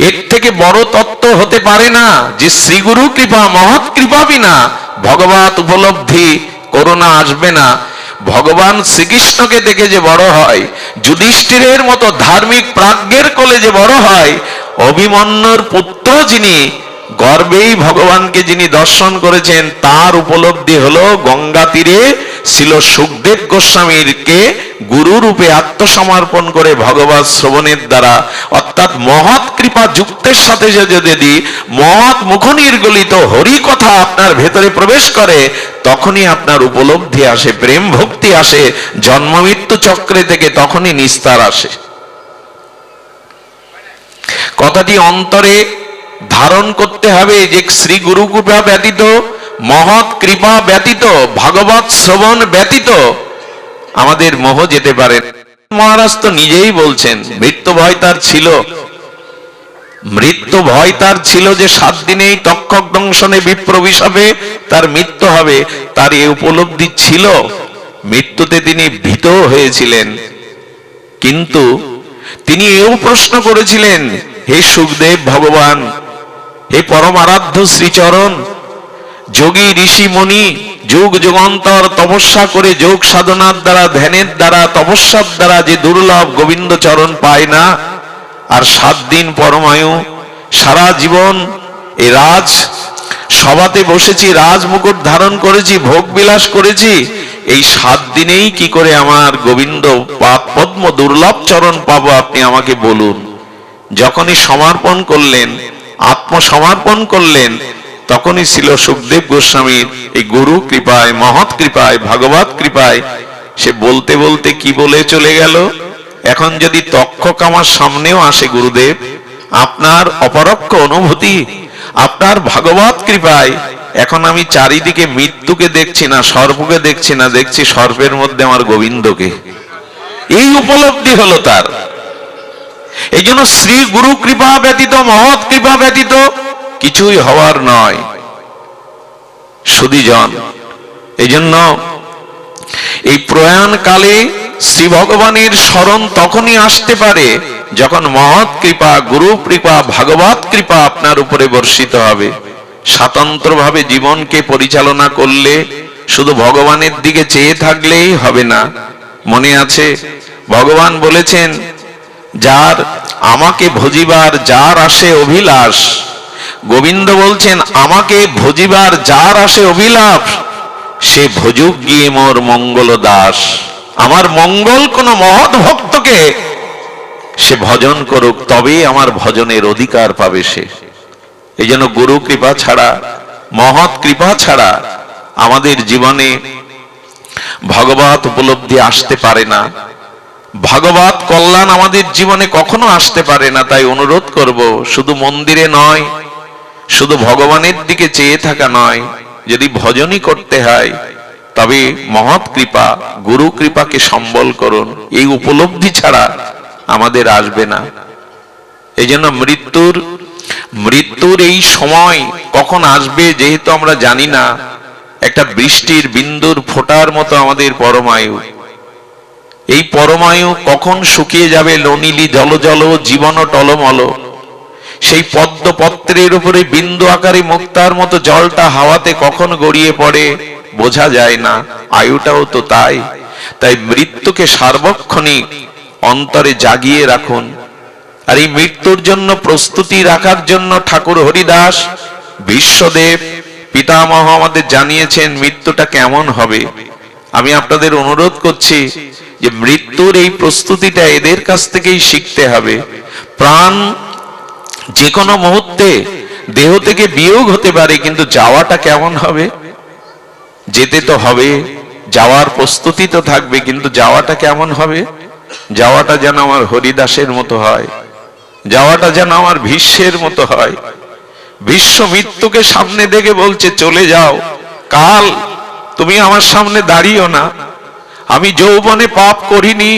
এর থেকে বড় তত্ত্ব হতে পারে না যে শ্রীগুরু কৃপা, মহৎ কৃপা বিনা ভগবত উপলব্ধি করুণা আসবে না। ভগবান শ্রীকৃষ্ণকে দেখে যে বড় হয়, যুধিষ্ঠিরের মতো ধার্মিক প্রাজ্ঞের কোলে যে বড় হয়, অভিমন্যুর পুত্র যিনি গর্বেই ভগবানকে যিনি দর্শন করেছেন, তার উপলব্ধি হলো গঙ্গা তীরে ছিল সুখদেব গোস্বামীকে গুরু রূপে আত্মসমর্পণ করে ভগবত শ্রবণের দ্বারা, অর্থাৎ মহৎ কৃপা যুক্তের সাথে যদি মহৎ মুখনির্গলিত হরি কথা আপনার ভেতরে প্রবেশ করে, তখনই আপনার উপলব্ধি আসে, প্রেম ভক্তি আসে, জন্ম মৃত্যু চক্রে থেকে তখনই নিস্তার আসে। কথাটি অন্তরে ধারণ করতে হবে যে শ্রী গুরু কৃপা ব্যতীত, মহৎ কৃপা ব্যতীত, ভাগবত শ্রবণ ব্যতীত আমাদের মোহ যেতে পারে। মহারাজ তো নিজেই বলছেন মৃত্যু ভয় তার ছিল, মৃত্যু ভয় তার ছিল যে 7 দিনেই তক্ষক দংশনে বিপ্র অভিশাপে তার মৃত্যু হবে, তার এই উপলব্ধি ছিল। মৃত্যুতে তিনি ভীত হয়েছিলেন, কিন্তু তিনি এও প্রশ্ন করেছিলেন, হে সুখদেব ভগবান, হে পরম আরাধ্য শ্রীচরণ, যোগী ঋষি মুনি যুগ যুগান্তর তপস্যা করে যোগ সাধনার দ্বারা, ধ্যানের দ্বারা, তপস্যার দ্বারা যে দুর্লভ গোবিন্দ চরণ পায় না, আর 7 দিন পরমায়ু, সারা জীবন এই রাজ সভাতে বসেছি, রাজ মুকুট ধারণ করেছি, ভোগ বিলাস করেছি, এই 7 দিনেই কি করে আমার গোবিন্দ পাদ পদ্ম দুর্লভ চরণ পাবো, আপনি আমাকে বলুন। যখনই সমর্পণ করলেন, আত্মসমর্পণ করলেন, তখনই ছিল সুখদেব গোস্বামীর এই গুরু কৃপায়, মহৎ কৃপায়, ভাগবত কৃপায় সে বলতে বলতে কি বলে চলে গেল। এখন যদি তক্ষক আমার সামনেও আসে, গুরুদেব আপনার অপরোক্ষ অনুভূতি, আপনার ভাগবত কৃপায় এখন আমি চারিদিকে মৃত্যুকে দেখছি না, সর্পকে দেখছি না, দেখছি সর্পের মধ্যে আমার গোবিন্দকে। এই উপলব্ধি হলো তার। এই জন্য শ্রী গুরু কৃপা ব্যতীত, মহৎ কৃপা ব্যতীত কিছুই হওয়ার নয় সুধীজন। এই জন্য এই প্রয়াণ কালে শ্রী ভগবানের স্মরণ তখনই আসতে পারে যখন মহৎ কৃপা, গুরু কৃপা, ভাগবত কৃপা আপনার উপরে বর্ষিত হবে। স্বতন্ত্রভাবে জীবনকে পরিচালনা করলে, শুধু ভগবানের দিকে চেয়ে থাকলেই হবে না। মনে আছে ভগবান বলেছেন, যার আমাকে ভজিবার যার আসে অভিলাষ, গোবিন্দ বলছেন আমাকে ভজিবার যার আসে অভিলাষ, সে ভজুক গিয়ে মোর মঙ্গল দাস। আমার মঙ্গল কোন মহৎ ভক্তকে সে ভজন করুক, তবেই আমার ভজনের অধিকার পাবে সে। এই জন্য গুরু কৃপা ছাড়া, মহৎ কৃপা ছাড়া আমাদের জীবনে ভগবত উপলব্ধি আসতে পারে না, ভাগবত কল্যাণ আমাদের জীবনে কখনো আসতে পারে না। তাই অনুরোধ করব, শুধু মন্দিরে নয়, শুধু ভগবানের দিকে চেয়ে থাকা নয়, যদি ভজনই করতে হয় তবে মহৎ কৃপা, গুরু কৃপাকে সম্বল করুন। এই উপলব্ধি ছাড়া আমাদের আসবে না। এই জন্য মৃত্যুর এই সময় কখন আসবে যেহেতু আমরা জানি না, একটা বৃষ্টির বিন্দুর ফোঁটার মতো আমাদের পরমায়ু। এই পরমায়ু কখন শুকিয়ে যাবে, ননীলি জল জল জীবন টলমল, সেই পদ্ম পত্রের উপরে বিন্দু আকারে মুক্তার মতো জলটা হাওয়াতে কখন গড়িয়ে পড়ে বোঝা যায় না। আয়ুটাও তো তাই। তাই মৃত্যুকে সার্বক্ষণিক অন্তরে জাগিয়ে রাখুন। আর এই মৃত্যুর জন্য প্রস্তুতি রাখার জন্য ঠাকুর হরিদাস, বিশ্বদেব, পিতামহ আমাদের জানিয়েছেন মৃত্যুটা কেমন হবে। আমি আপনাদের অনুরোধ করছি, যে মৃত্যুর এই প্রস্তুতিটা এদের কাছ থেকেই শিখতে হবে। প্রাণ যে কোনো মুহূর্তে দেহ থেকে বিয়োগ হতে পারে, কিন্তু যাওয়াটা কেমন হবে? যেতে তো হবে, যাওয়ার প্রস্তুতি তো থাকবে, কিন্তু যাওয়াটা কেমন হবে? যাওয়াটা যেন আমার হরিদাসের মতো হয়, যাওয়াটা যেন আমার ভীষ্মের মতো হয়। ভীষ্ম মৃত্যুকে সামনে দেখে বলছে, চলে যাও কাল, তুমি আমার সামনে দাঁড়িও না। আমি যৌবনে পাপ করিনি,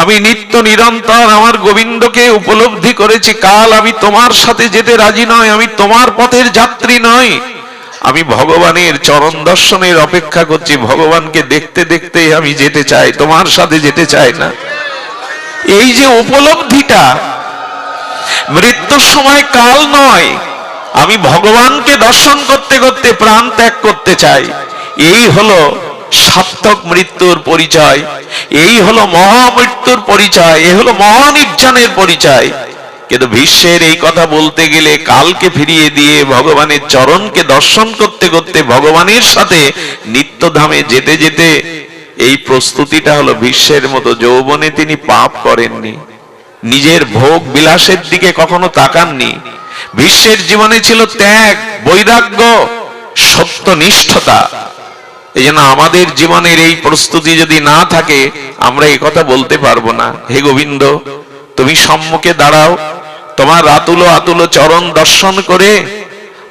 আমি নিত্য নিরন্তর আমার গোবিন্দকে উপলব্ধি করেছি। কাল আমি তোমার সাথে যেতে রাজি নয়, আমি তোমার পথের যাত্রী নই, আমি ভগবানের চরণ দর্শনের অপেক্ষা করছি। ভগবানকে দেখতে দেখতে আমি যেতে চাই, তোমার সাথে যেতে চাই না। এই যে উপলব্ধিটা, মৃত্যুর সময় কাল নয়, আমি ভগবানকে দর্শন করতে করতে প্রাণ ত্যাগ করতে চাই, এই হলো সার্থক মৃত্যুর পরিচয়, এই হলো মহামৃত্যুর পরিচয়, এই হলো মহানির্জনের পরিচয়। কিন্তু ভীষ্মের এই কথা বলতে গেলে কালকে ফিরিয়ে দিয়ে ভগবানের চরণকে দর্শন করতে করতে ভগবানের সাথে নিত্যধামে যেতে যেতে এই প্রস্তুতিটা হলো ভীষ্মের মতো। যৌবনে তিনি পাপ করেননি, নিজের ভোগ বিলাসের দিকে কখনো তাকাননি। ভীষ্মের জীবনে ছিল ত্যাগ, বৈরাগ্য, সত্যনিষ্ঠতা। এই জন্য আমাদের জীবনের এই প্রস্তুতি যদি না থাকে, আমরা এই কথা বলতে পারবো না, হে গোবিন্দ তুমি সম্মুখে দাঁড়াও, তোমার আতুল আতুল চরণ দর্শন করে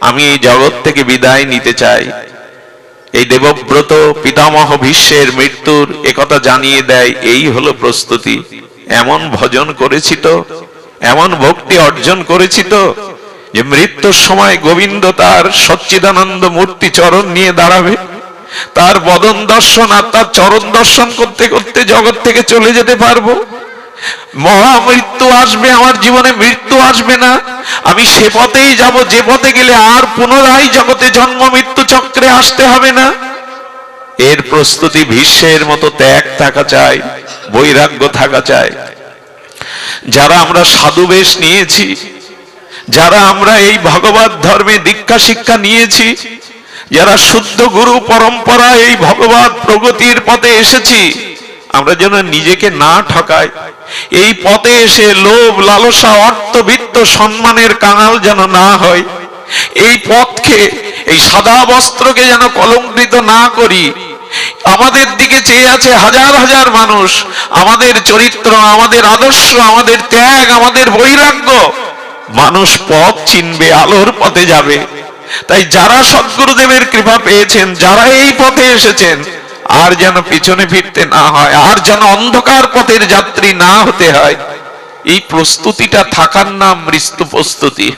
আমি এই জগৎ থেকে বিদায় নিতে চাই। এই দেবব্রত পিতামহ ভীষ্মের মৃত্যুর একথা জানিয়ে দেয়, এই হলো প্রস্তুতি। এমন ভজন করেছি তো, এমন ভক্তি অর্জন করেছি তো, যে মৃত্যুর সময় গোবিন্দ তার সচ্চিদানন্দ মূর্তি চরণ নিয়ে দাঁড়াবে, তার বদন দর্শন আর তার চরণ দর্শন করতে করতে জগৎ থেকে চলে যেতে পারবো। মহামৃত্যু আসবে, আমার জীবনে মৃত্যু আসবে না, আমি সে পথেই যাব যে পথে গেলে আর পুনরায় জগতে জন্ম মৃত্যু চক্রে আসতে হবে না। এর প্রস্তুতি ভীষ্মের মতো ত্যাগ থাকা চাই, বৈরাগ্য থাকা চাই। যারা আমরা সাধু বেশ নিয়েছি, যারা আমরা এই ভগবত ধর্মে দীক্ষা শিক্ষা নিয়েছি, যারা শুদ্ধ গুরু পরম্পরা এই ভগবত প্রগতির পথে এসেছি, আমরা যেন নিজেকে না ঠকাই। এই পথে এসে লোভ লালসা অর্থবিত্ত সম্মানের কাঙাল যেন না হয়। এই পথকে, এই সাদা বস্ত্রকে যেন কলঙ্কিত না করি। আমাদের দিকে চেয়ে আছে হাজার হাজার মানুষ, আমাদের চরিত্র, আমাদের আদর্শ, আমাদের ত্যাগ, আমাদের বৈরাগ্য, মানুষ পথ চিনবে, আলোর পথে যাবে। তাই যারা সদ্গুরুদেবের কৃপা পেয়েছেন, যারা এই পথে এসেছেন, আর যেন পিছনে ফিরতে না হয়, আর যেন অন্ধকার পথের যাত্রী না হতে হয়। এই প্রস্তুতিটা থাকার নাম মৃত্যু প্রস্তুতি।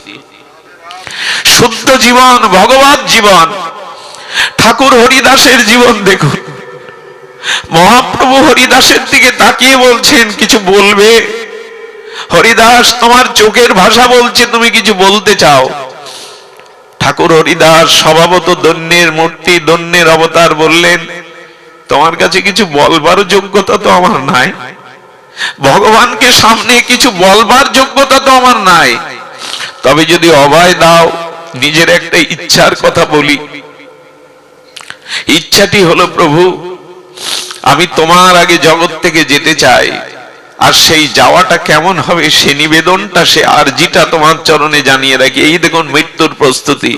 শুদ্ধ জীবন, ভগবত জীবন। ঠাকুর হরিদাসের জীবন দেখুন, মহাপ্রভু হরিদাসের দিকে তাকিয়ে বলছেন, কিছু বলবে? হরিদাস, তোমার চোখের ভাষা বলছে তুমি কিছু বলতে চাও। ঠাকুর হরিদাস স্বভাবত দৈন্যের মূর্তি, দৈন্যের অবতার, বললেন, তোমার কাছে কিছু বলবার যোগ্যতা তো আমার নাই, ভগবানকে সামনে কিছু বলবার যোগ্যতা তো আমার নাই, তবে যদি অভয় দাও, নিজের একটা ইচ্ছার কথা বলি। ইচ্ছাটি হলো, প্রভু আমি তোমার আগে জগৎ থেকে যেতে চাই, আর সেই যাওয়াটা কেমন হবে সে নিবেদনটা, সে আরজিটা তোমার চরণে জানিয়ে রাখি। এই দেখুন মৃত্যুর প্রস্তুতি,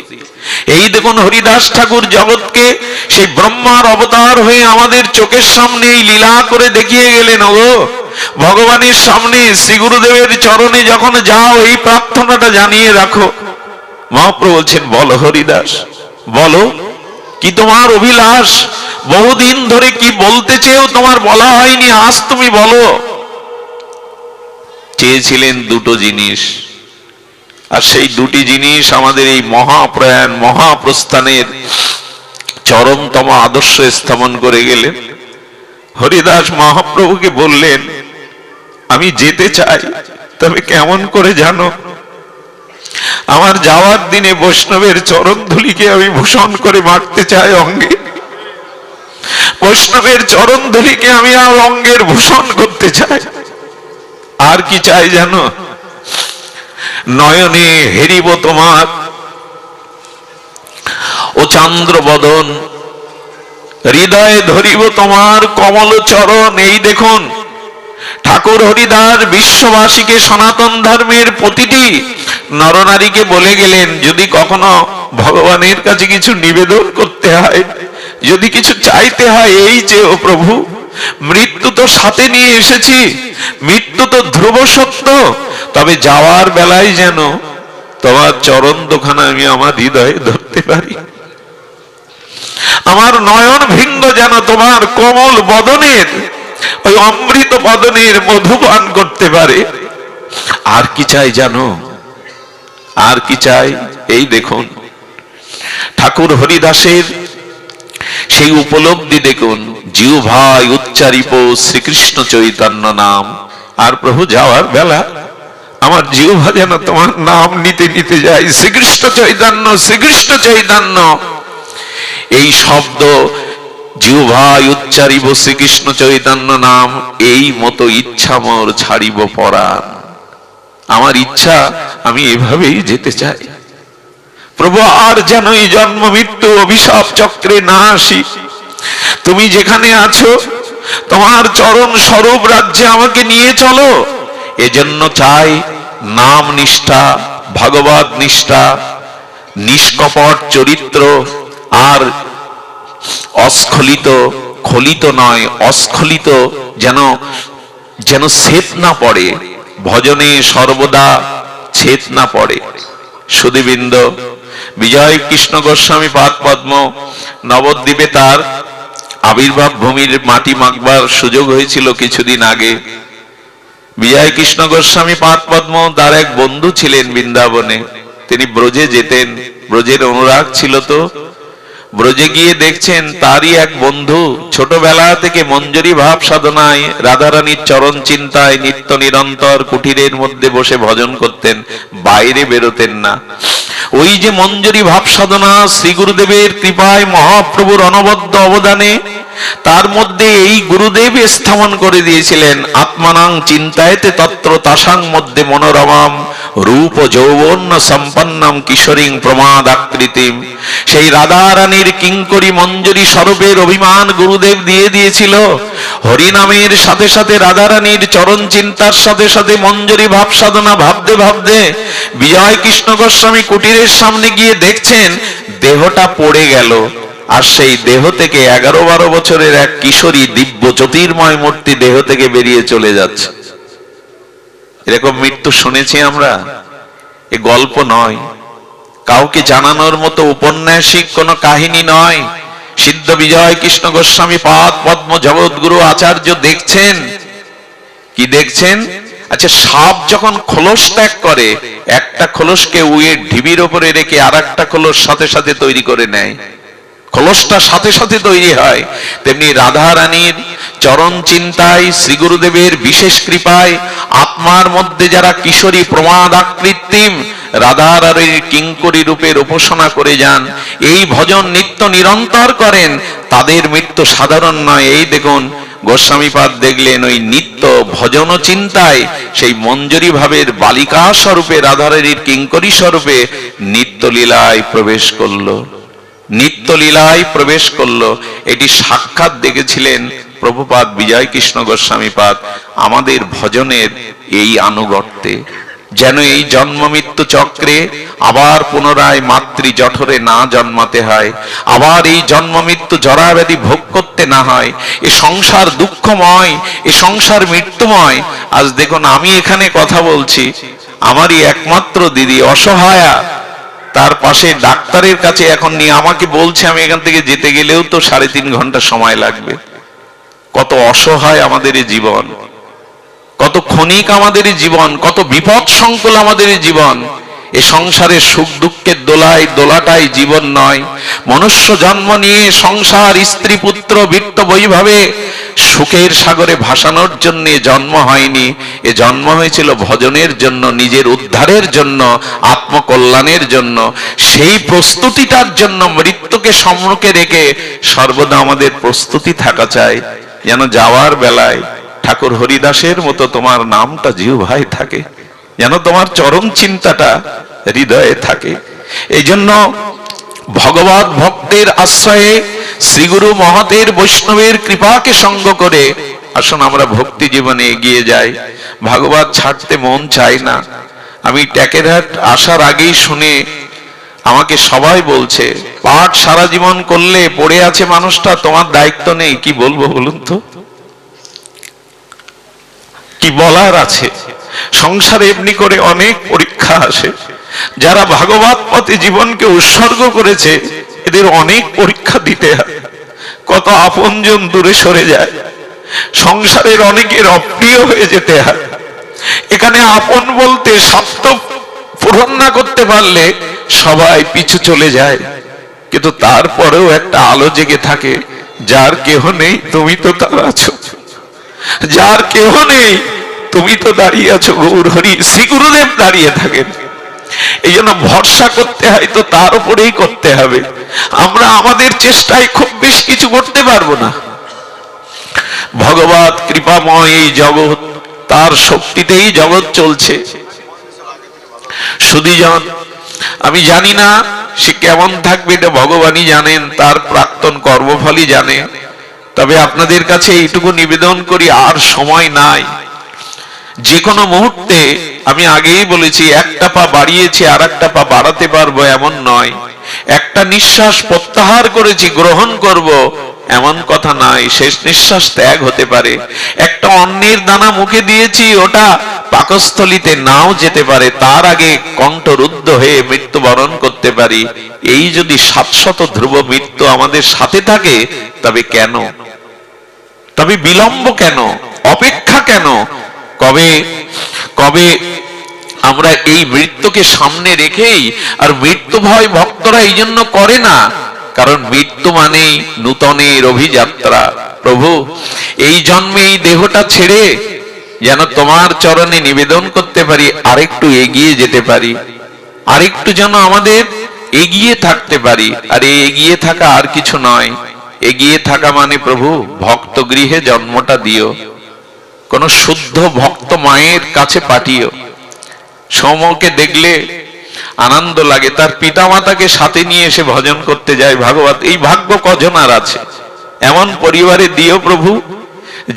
এই দেখুন হরিদাস ঠাকুর জগৎকে সেই ব্রহ্মার অবতার হয়ে আমাদের চোখের সামনে এই লীলা করে দেখিয়ে গেলেন। ও ভগবানের সামনে শ্রী গুরুদেবের চরণে যখন যাও, এই প্রার্থনাটা জানিয়ে রাখো। মহাপ্রভু বলছেন, বলো হরিদাস, বলো কি তোমার অভিলাষ, বহুদিন ধরে কি বলতে চেয়েও তোমার বলা হয়নি, আজ তুমি বলো। চেয়েছিলেন দুটো জিনিস, আর সেই দুটি জিনিস আমাদের এই মহাপ্রয়াণ মহাপ্রস্থানের চরমতম আদর্শ স্থাপন করে গেলেন। হরিদাস মহাপ্রভুকে বললেন, আমি যেতে চাই, তবে কেমন করে জানো? আমার যাওয়ার দিনে বৈষ্ণবের চরণ ধুলিকে আমি ভূষণ করে মারতে চাই অঙ্গে, বৈষ্ণবের চরণ ধুলিকে আমি আর অঙ্গের ভূষণ করতে চাই। আর কি চাই জানো? নয়নে হেরিব তোমার ও চান্দ্র বদন, হৃদয়ে ধরিব তোমার কমল চরণ। এই দেখুন ঠাকুর হরিদাস বিশ্ববাসীকে সনাতন ধর্মের প্রতিটি নরনারীকে বলে গেলেন, যদি কখনো ভগবানের কাছে কিছু নিবেদন করতে হয়, যদি কিছু চাইতে হয়, এই যে ও প্রভু, মৃত্যু তো সাথে নিয়ে এসেছি, মৃত্যু তো ধ্রুব সত্য, তবে যাওয়ার বেলায় যেন তোমার চরণ দুখানা আমি আমার হৃদয়ে ধরতে পারি, আমার নয়ন ভিঙ্গ যেন তোমার কোমল বদনের ওই অমৃত বদনের মধুপান করতে পারে। আর কি চাই জানো? আর কি চাই? এই দেখুন ঠাকুর হরিদাসের সেই উপলব্ধি দেখুন, জিহ্বায় উচ্চারিব শ্রীকৃষ্ণ চৈতন্য নাম। আর প্রভু যাওয়ার বেলা আমার জিহ্বা যেন তোমার নাম নিতে নিতে যায়, শ্রীকৃষ্ণ চৈতন্য, শ্রীকৃষ্ণ চৈতন্য। এই শব্দ জিহ্বায় উচ্চারিব শ্রীকৃষ্ণ চৈতন্য নাম, এই মতো ইচ্ছা মোর ছাড়িব পরাণ। আমার ইচ্ছা আমি এভাবেই যেতে চাই প্রভু, আর যেন এই জন্ম মৃত্যু অভিশাপ চক্রে না আসি। তুমি যেখানে আছো তোমার চরণ স্বরূপ রাজ্যে আমাকে নিয়ে চলো। এজন্য চাই নাম নিষ্ঠা, ভগবত নিষ্ঠা, নিষ্কপট চরিত্র, আর অস্খলিত, খলিত নয় অস্খলিত যেন যেন ছেদ না পড়ে, ভজনে সর্বদা ছেদ না পড়ে। সুধীবৃন্দ, বিজয় কৃষ্ণ গোস্বামী পাদ পদ্ম নবদ্বীপে তার আবির্ভাব ভূমির মাটি মাখবার সুযোগ হয়েছিল কিছুদিন আগে। বিজয় কৃষ্ণ গোস্বামী পাদ পদ্ম তার এক বন্ধু ছিলেন বৃন্দাবনে, তিনি ব্রজে যেতেন, ব্রজের অনুরাগ ছিল তো। ব্রজে গিয়ে দেখছেন তারই এক বন্ধু ছোটবেলা থেকে মঞ্জরি ভাব সাধনায়, রাধারানীর চরণ চিন্তায় নিত্য নিরন্তর কুটিরের মধ্যে বসে ভজন করতেন, বাইরে বেরোতেন না। ওই যে মঞ্জরি ভাব সাধনা শ্রী গুরুদেবের কৃপায়, মহাপ্রভুর অনবদ্য অবদানে, তার মধ্যে এই গুরুদেব স্থাপন করে দিয়েছিলেন আত্মানাং চিন্তায়তে তত্র তাসাং মধ্যে মনোরমাম রূপ যৌবন্য সম্পন্নম কিশোরীং প্রমাদ আকৃতিম। সেই রাধা রানীর কিঙ্করী মঞ্জরি স্বরূপের অভিমান গুরুদেব দিয়ে দিয়েছিল। হরিনামের সাথে সাথে রাধা রানীর চরণ চিন্তার সাথে সাথে মঞ্জরি ভাব সাধনা ভাবতে ভাবতে বিজয় কৃষ্ণ গোস্বামী কুটিরের সামনে গিয়ে দেখছেন দেহটা পড়ে গেল, আর সেই দেহ থেকে 11-12 বছরের এক কিশোরী দিব্য জ্যোতির্ময় মূর্তি দেহ থেকে বেরিয়ে চলে যাচ্ছে। এরকম মৃত্যু শুনেছি আমরা, এ গল্প নয়, কাউকে জানানোর মতো উপন্যাসিক কোন কাহিনী নয়। সিদ্ধ বিজয় কৃষ্ণ গোস্বামী পাদ পদ্ম জগৎগুরু আচার্য দেখছেন, কি দেখছেন? আচ্ছা, সাপ যখন খোলস ত্যাগ করে, একটা খোলসকে উইয়ের ঢিবির ওপরে রেখে আর একটা খোলস সাথে সাথে তৈরি করে নেয়, খোলসটা সাথে সাথে তৈরি হয়। তেমনি রাধা রানীর চরণ চিন্তায়, শ্রী গুরুদেবের বিশেষ কৃপায় আত্মার মধ্যে যারা কিশোরী প্রমাদ আকৃতিম রাধা রানীর কিঙ্করী রূপের উপাসনা করে যান, এই ভজন নিত্য নিরন্তর করেন, তাদের মৃত্যু সাধারণ নয়। এই দেখুন গোস্বামীপাদ দেখলেন ওই নিত্য ভজন চিন্তায় সেই মঞ্জরি ভাবের বালিকা স্বরূপে রাধারানীর কিঙ্করী স্বরূপে নিত্য লীলায় প্রবেশ করলো, নিত্য লীলায় প্রবেশ করলো। এটি সাক্ষাৎ দেখেছিলেন প্রভুপাদ বিজয় কৃষ্ণ গোস্বামী পাদ। আমাদের ভজনের এই আনুগত্যে যেন এই জন্ম মৃত্যু চক্রে আবার পুনরায় মাতৃ জঠরে না জন্মাতে হয়, আবার এই জন্ম মৃত্যু জরা ব্যাধি ভোগ করতে না হয়। এ সংসার দুঃখময়, এ সংসার মৃত্যুময়। আজ দেখুন আমি এখানে কথা বলছি, আমারই একমাত্র দিদি অসহায়া, তার পাশে ডাক্তারের কাছে এখন নিয়ে আমাকে বলছে আমি এখান থেকে যেতে গেলেও তো 3.5 ঘন্টা সময় লাগবে। কত অসহায় আমাদের এই জীবন, কত ক্ষণিক আমাদের এই জীবন, কত বিপদ সংকুল আমাদের এই জীবন। এ সংসারের সুখ দুঃখের দোলাটাই জীবন নয়। মনুষ্য জন্ম নিয়ে সংসার, স্ত্রী পুত্র বৃত্ত বৈভাবে সুখের সাগরে ভাসানোর জন্য জন্ম হয়নি, এ জন্ম হয়েছিল ভজনের জন্য, নিজের উদ্ধারের জন্য, আত্মকল্যাণের জন্য। সেই প্রস্তুতিটার জন্য মৃত্যুকে সম্মুখে রেখে সর্বদা আমাদের প্রস্তুতি থাকা চাই, যেন যাওয়ার বেলায় ঠাকুর হরিদাসের মতো তোমার নামটা জিহ্বায় থাকে, যেন তোমার চরম চিন্তাটা হৃদয়ে থাকে। এই জন্য ভগবত ভক্তের আশ্রয়ে শ্রীগুরু মহতের বৈষ্ণবের কৃপাকে সঙ্গ করে আসুন আমরা ভক্তি জীবনে এগিয়ে যাই। ভাগবত ছাড়তে মন চায় না। আমি ট্যাকেরহাট আসার আগেই শুনে আমাকে সবাই বলছে, পাঠ সারা জীবন করলে পড়ে আছে মানুষটা, তোমার দায়িত্ব নেই। কি বলবো বলুন তো, কি বলার আছে? সংসারে এমনি করে অনেক পরীক্ষা আসে। যারা ভাগবত পথে জীবনকে উৎসর্গ করেছে এদের অনেক পরীক্ষা দিতে হয়। কত আপনজন দূরে সরে যায়, সংসারের অনেকের অপ্রিয় হয়ে যেতে হয়। এখানে আপন বলতে স্বার্থ পূরণ না করতে পারলে সবাই পিছু চলে যায়, কিন্তু তারপরেও একটা আলো জেগে থাকে। যার কেহ নেই তুমি তো তার আছো, যার কেহ নেই তুমি তো দাঁড়িয়ে আছো। গৌর হরি শ্রী গুরুদেব দাঁড়িয়ে থাকেন। এই জন্য ভরসা করতে হয় তো তার উপরেই করতে হবে। আমরা আমাদের চেষ্টায় খুব বেশি কিছু করতে পারবো না। ভগবত কৃপাময় এই জগৎ, তার শক্তিতেই জগৎ চলছে। সুধীজন, আমি জানি না সে কেমন থাকবে, এটা ভগবানই জানেন, তার প্রাক্তন কর্মফলই জানে। তবে আপনাদের কাছে এইটুকু নিবেদন করি, আর সময় নাই। যে কোনো মুহূর্তে, আমি আগেই বলেছি, একটা পা বাড়িয়েছি আর একটা পা বাড়াতে পারবো এমন নয়। একটা নিঃশ্বাস প্রত্যাহার করেছি, গ্রহণ করব এমন কথা নাই। শেষ নিঃশ্বাস ত্যাগ হতে পারে। একটা অন্নের দানা মুখে দিয়েছি, ওটা পাকস্থলিতে নাও যেতে পারে। তার আগে কণ্ঠরুদ্ধ হয়ে মৃত্যুবরণ করতে পারি। এই যদি 700 ধ্রুব মৃত্যু আমাদের সাথে থাকে, তবে কেন, তবে বিলম্ব কেন, অপেক্ষা কেন? কবে কবে আমরা এই মৃত্যুকে সামনে রেখেই, আর মৃত্যু ভয় ভক্তরা এই জন্য করে না, কারণ মৃত্যু মানেই নূতনের অভিযাত্রা। প্রভু, এই জন্মে এই দেহটা ছেড়ে যেন তোমার চরণে নিবেদন করতে পারি, আরেকটু এগিয়ে যেতে পারি, আরেকটু যেন আমাদের এগিয়ে থাকতে পারি। আর এই এগিয়ে থাকা আর কিছু নয়। এগিয়ে থাকা মানে প্রভু ভক্ত গৃহে জন্মটা দিও, কোন শুদ্ধ ভক্ত মায়ের কাছে পাঠিও। সৌম্যকে দেখলে আনন্দ লাগে, তার পিতা মাতাকে সাথে নিয়ে এসে ভজন করতে যায় ভাগবত। এই ভাগ্য কজন আর আছে? এমন পরিবারে দিও প্রভু,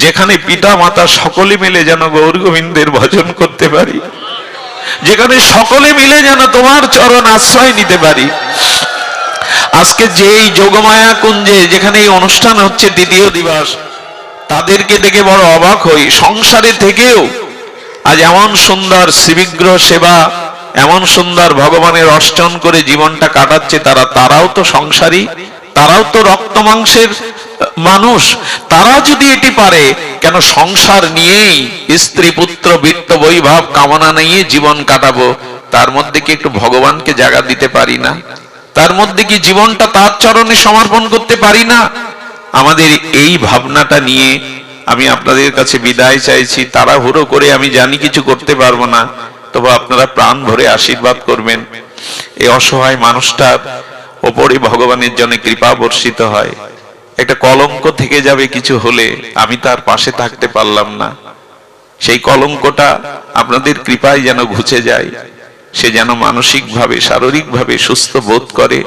যেখানে পিতা মাতা সকলে মিলে যেন গৌর গোবিন্দের ভজন করতে পারি, যেখানে সকলে মিলে যেন তোমার চরণ আশ্রয় নিতে পারি। আজকে যে এই যোগমায়া কুঞ্জে যেখানে এই অনুষ্ঠান হচ্ছে, দ্বিতীয় দিবস, তাদেরকে দেখে বড় অবাক হই। সংসারে থেকেও আজ এমন সুন্দর শ্রীবিগ্রহ সেবা, এমন সুন্দর ভগবানের অর্চন করে জীবনটা কাটাচ্ছে। তারাও তো সংসারী, তারাও তো রক্ত মাংসের মানুষ। তারা যদি এটি পারে, কেন সংসার নিয়েই স্ত্রী পুত্র বৃত্ত বৈভব কামনা নিয়ে জীবন কাটাবো? তার মধ্যে কি একটু ভগবানকে জায়গা দিতে পারি না? তার মধ্যে কি জীবনটা তার চরণে সমর্পণ করতে পারি না? আমাদের এই ভাবনাটা নিয়ে আমি আপনাদের কাছে বিদায় চাইছি। তাড়াহুড়ো করে আমি জানি কিছু করতে পারবো না, তবে আপনারা প্রাণ ভরে আশীর্বাদ করবেন। এই অসহায় মানুষটার ওপরে ভগবানের জন্য কৃপা বর্ষিত হয়। একটা কলঙ্ক থেকে যাবে কিছু হলে, আমি তার পাশে থাকতে পারলাম না। সেই কলঙ্কটা আপনাদের কৃপায় যেন ঘুচে যায়, সে যেন মানসিকভাবে শারীরিকভাবে সুস্থ বোধ করে।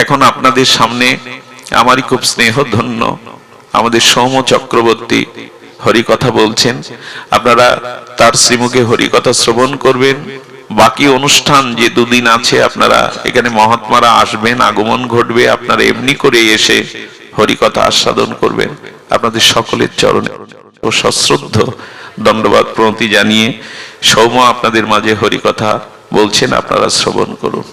এখন আপনাদের সামনে আমারই খুব স্নেহ ধন্য আমাদের সৌম্য চক্রবর্তী হরিকথা বলছেন। আপনারা তার শ্রীমুখে হরিকথা শ্রবণ করবেন। বাকি অনুষ্ঠান যে দুদিন আছে, আপনারা এখানে মহাত্মারা আসবেন, আগমন ঘটবে, আপনারা এমনি করে এসে হরিকথা আস্বাদন করবেন। আপনাদের সকলের চরণে ও সশ্রদ্ধ দণ্ডবাদ প্রণতি জানিয়ে সৌম্য আপনাদের মাঝে হরিকথা বলছেন, আপনারা শ্রবণ করুন।